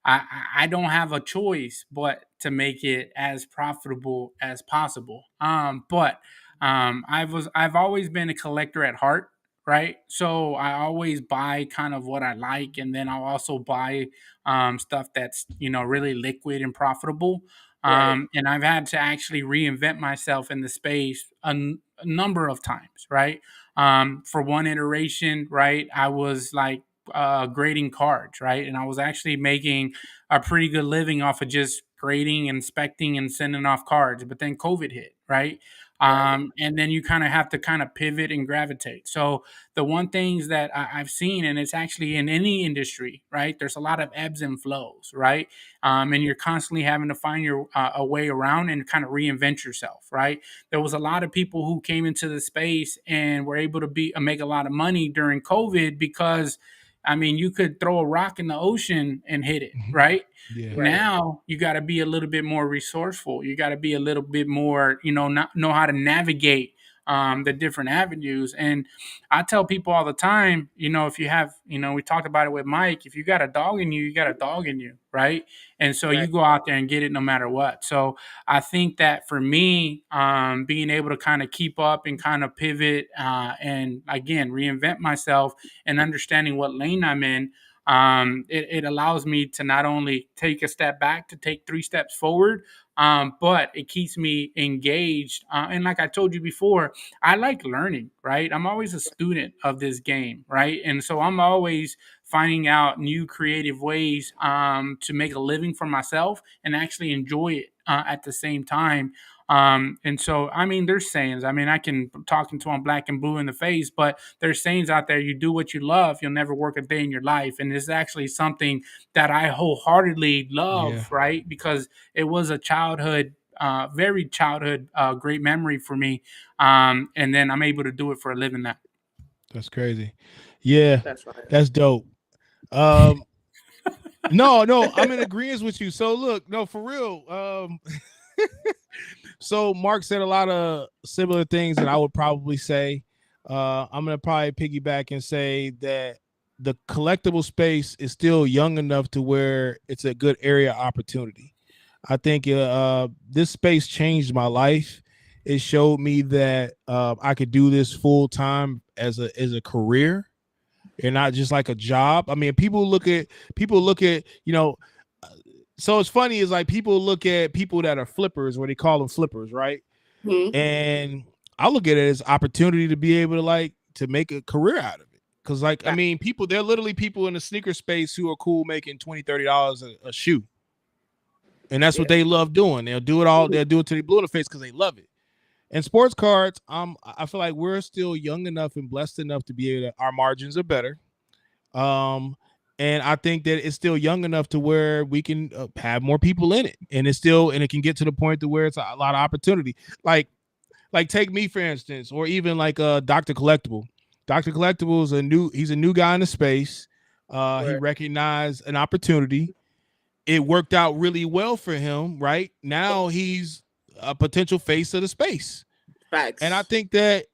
I don't have a choice but to make it as profitable as possible. But I've always been a collector at heart, right? So I always buy kind of what I like, and then I'll also buy stuff that's really liquid and profitable. Right. And I've had to actually reinvent myself in the space a number of times, right? For one iteration, right, I was like grading cards, right, and I was actually making a pretty good living off of just grading, inspecting, and sending off cards. But then COVID hit, right? Right. And then you kind of have to kind of pivot and gravitate. So the one things that I've seen, and it's actually in any industry, right? There's a lot of ebbs and flows, right? And you're constantly having to find your a way around and kind of reinvent yourself, right? There was a lot of people who came into the space and were able to make a lot of money during COVID because, I mean, you could throw a rock in the ocean and hit it, right? Yeah. Right. Now you got to be a little bit more resourceful. You got to be a little bit more, know how to navigate the different avenues. And I tell people all the time, if you have, we talked about it with Mike, if you got a dog in you, you got a dog in you, right? And so you Right. go out there and get it no matter what. So I think that for me, being able to kind of keep up and kind of pivot and again, reinvent myself and understanding what lane I'm in, it allows me to not only take a step back, to take 3 steps forward, but it keeps me engaged. And like I told you before, I like learning, right? I'm always a student of this game, right? And so I'm always finding out new creative ways to make a living for myself and actually enjoy it at the same time. And so, I mean, there's sayings. I mean, I can talk into them black and blue in the face, but there's sayings out there. You do what you love, you'll never work a day in your life. And it's actually something that I wholeheartedly love, right? Because it was a childhood, very childhood, great memory for me. And then I'm able to do it for a living now. That's crazy. Yeah, That's right. that's dope. No, I'm in agreement with you. So look, no, for real. So Mark said a lot of similar things that I would probably say. I'm gonna probably piggyback and say that the collectible space is still young enough to where it's a good area of opportunity. I think this space changed my life. It showed me that I could do this full time as a career and not just like a job. I mean, people look at so it's funny is like people look at people that are flippers, where they call them flippers, right? Mm-hmm. And I look at it as opportunity to be able to like to make a career out of it. Cause like, I mean, there are literally people in the sneaker space who are cool making $20, $30 a shoe. And that's what they love doing. They'll do it all. They'll do it till they blue in the face because they love it. And sports cards, I feel like we're still young enough and blessed enough to be able to, our margins are better. And I think that it's still young enough to where we can have more people in it, and it can get to the point to where it's a lot of opportunity. Like take me for instance, or even like Dr. Collectible. Dr. Collectible is he's a new guy in the space. He recognized an opportunity. It worked out really well for him. Right now, he's a potential face of the space. Facts. And I think that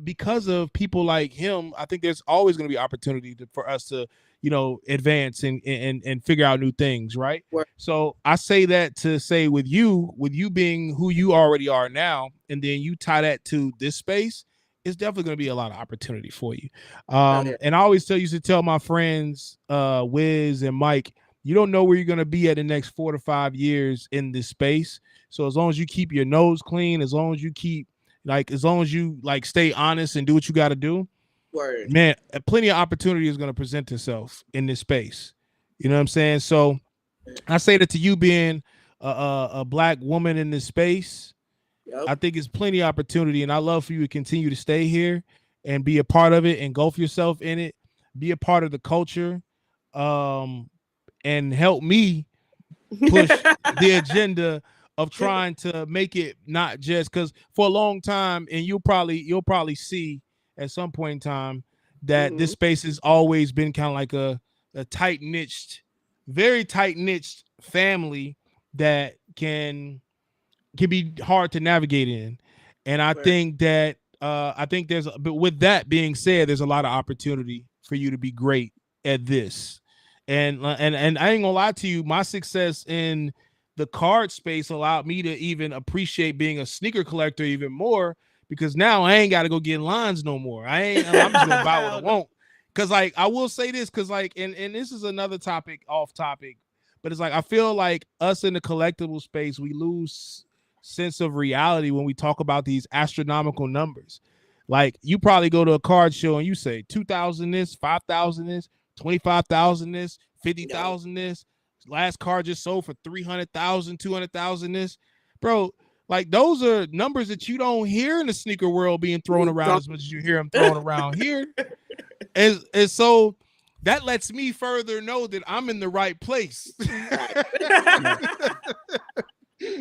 because of people like him, I think there's always going to be opportunity for us to, advance and figure out new things, right? So I say that to say with you being who you already are now, and then you tie that to this space, it's definitely going to be a lot of opportunity for you. And I always used to tell my friends, Wiz and Mike, you don't know where you're going to be at the next 4 to 5 years in this space. So as long as you keep your nose clean, as long as you stay honest and do what you got to do, man, plenty of opportunity is going to present itself in this space. You know what I'm saying? So I say that to you being a black woman in this space, I think it's plenty of opportunity, and I love for you to continue to stay here and be a part of it, engulf yourself in it, be a part of the culture, and help me push the agenda of trying to make it not just because for a long time, and you'll probably see at some point in time that this space has always been kind of like a very tight niched family that can be hard to navigate in. And I think that but with that being said, there's a lot of opportunity for you to be great at this. And I ain't gonna lie to you, my success in the card space allowed me to even appreciate being a sneaker collector even more, because now I ain't got to go get in lines no more. I'm just gonna buy what I want. Cause like I will say this, cause like and this is another topic off topic, but it's like I feel like us in the collectible space, we lose sense of reality when we talk about these astronomical numbers. Like you probably go to a card show and you say 2,000 this, 5,000 this, 25,000 this, 50,000 this. Last card just sold for 300,000, 200,000 this. Bro, like those are numbers that you don't hear in the sneaker world being thrown around as much as you hear them thrown around here. And so that lets me further know that I'm in the right place.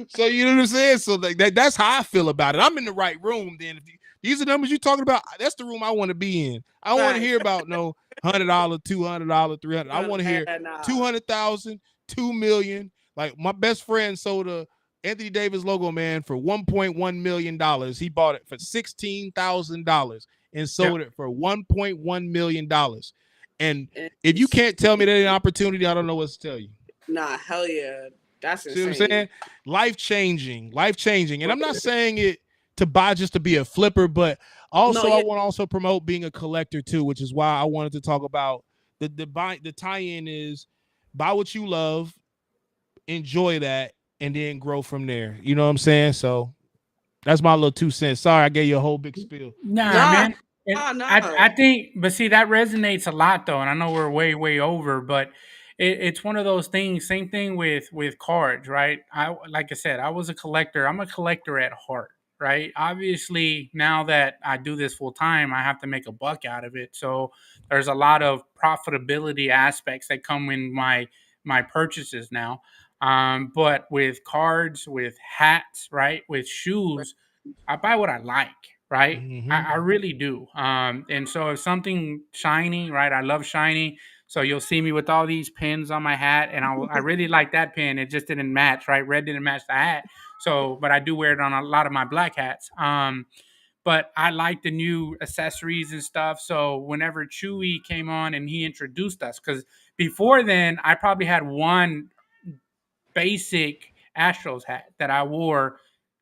So you know what I'm saying? So like that's how I feel about it. I'm in the right room. Then if these are numbers you're talking about, that's the room I want to be in. I don't want to hear about no $100, $200, $300. I want to hear 200,000, 2 million. Like my best friend sold a Anthony Davis logo man for $1.1 million. He bought it for $16,000 and sold it for $1.1 million. And if you can't tell me that ain't an opportunity, I don't know what to tell you. Nah, hell yeah. That's insane. See what I'm saying? Life changing. And I'm not saying it to buy just to be a flipper, but also I want to also promote being a collector too, which is why I wanted to talk about the tie-in is buy what you love, enjoy that, and then grow from there. You know what I'm saying? So that's my little 2 cents. Sorry, I gave you a whole big spiel. Nah, man. And Oh I no. think, but see, that resonates a lot though, and I know we're way over, but it's one of those things. Same thing with cards, right? I like I said, I was a collector. I'm a collector at heart, right? Obviously, now that I do this full time, I have to make a buck out of it. So there's a lot of profitability aspects that come in my purchases now. But with cards, with hats, right, with shoes, I buy what I like, right? I really do. And so if something shiny, right? I love shiny. So you'll see me with all these pins on my hat, and I really like that pin. It just didn't match, right? Red didn't match the hat. So, but I do wear it on a lot of my black hats. But I like the new accessories and stuff. So whenever Chewy came on and he introduced us, because before then I probably had one basic Astros hat that I wore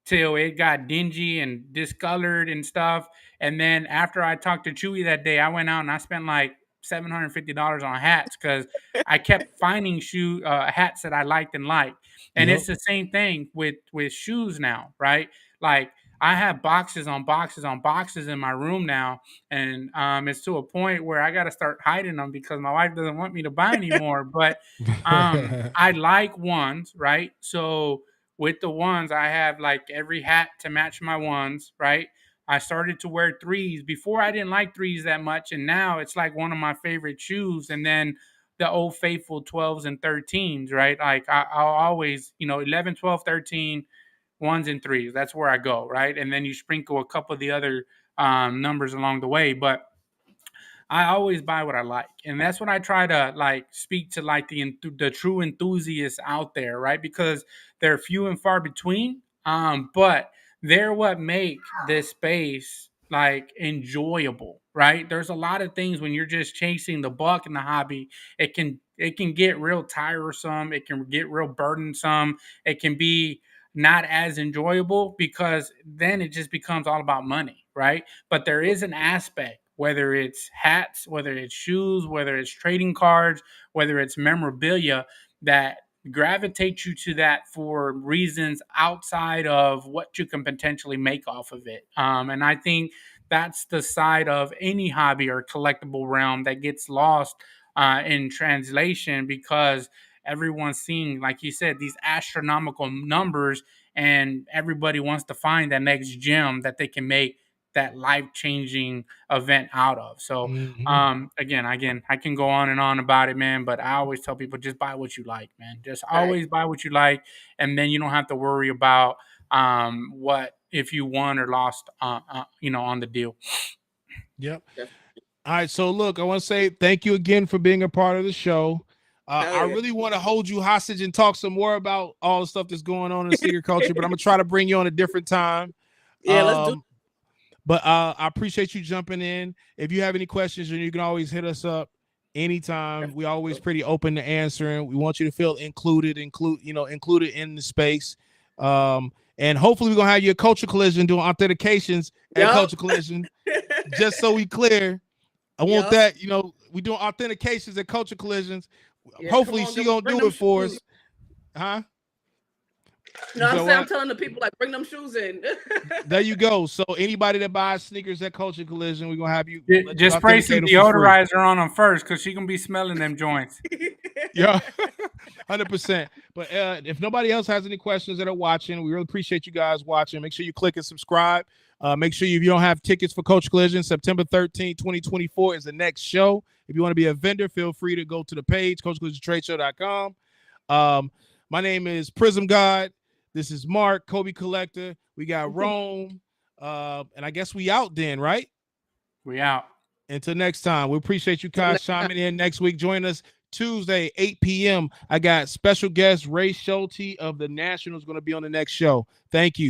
till it got dingy and discolored and stuff. And then after I talked to Chewy that day, I went out and I spent like $750 on hats because I kept finding hats that I liked and liked. And Yep. it's the same thing with shoes now, right? Like I have boxes on boxes on boxes in my room now, and it's to a point where I got to start hiding them because my wife doesn't want me to buy anymore. But I like ones, right? So with the ones, I have like every hat to match my ones, right? I started to wear threes. Before I didn't like threes that much, and now it's like one of my favorite shoes. And then the old faithful 12s and 13s, right? Like I'll always, 11, 12, 13, ones and threes. That's where I go, right? And then you sprinkle a couple of the other numbers along the way. But I always buy what I like, and that's what I try to like speak to like the true enthusiasts out there, right? Because they're few and far between, but they're what make this space like enjoyable, right? There's a lot of things when you're just chasing the buck in the hobby, it can get real tiresome, it can get real burdensome, it can be not as enjoyable because then it just becomes all about money, right? But there is an aspect, whether it's hats, whether it's shoes, whether it's trading cards, whether it's memorabilia, that gravitate you to that for reasons outside of what you can potentially make off of it. And I think that's the side of any hobby or collectible realm that gets lost in translation because everyone's seeing, like you said, these astronomical numbers, and everybody wants to find that next gem that they can make that life changing event out of. So, Mhm. again, I can go on and on about it, man. But I always tell people just buy what you like, man. Just Right. always buy what you like, and then you don't have to worry about what if you won or lost, on the deal. Yep. Def- All right. So look, I want to say thank you again for being a part of the show. Hell I yeah. really want to hold you hostage and talk some more about all the stuff that's going on in sneaker culture, but I'm gonna try to bring you on a different time. Yeah, let's do. Um, but I appreciate you jumping in. If you have any questions, you can always hit us up anytime. We always pretty open to answering. We want you to feel included in the space. And hopefully we're gonna have you at Culture Collision doing authentications at Yup. Culture Collision. Just so we clear, I want Yup. that. We doing authentications at Culture Collisions. Yeah, come Hopefully on, she gonna bring do them it for shoes. us, huh? No, You I'm said saying I'm what? telling the people like bring them shoes in. There you go. So anybody that buys sneakers at Culture Collision, we're gonna have you let you Just spray some authenticate them for free. deodorizer on them first, because she gonna be smelling them joints. Yeah, 100%. But if nobody else has any questions that are watching, we really appreciate you guys watching. Make sure you click and subscribe. Make sure if you don't have tickets for Coach Collision, September 13th, 2024 is the next show. If you want to be a vendor, feel free to go to the page, CoachCollisionTradeShow.com. My name is Prizm God. This is Mark, Kobe Collector. We got Rome. And I guess we out then, right? We out. Until next time, we appreciate you guys chiming in next week. Join us Tuesday, 8 p.m. I got special guest Ray Schulte of the Nationals going to be on the next show. Thank you.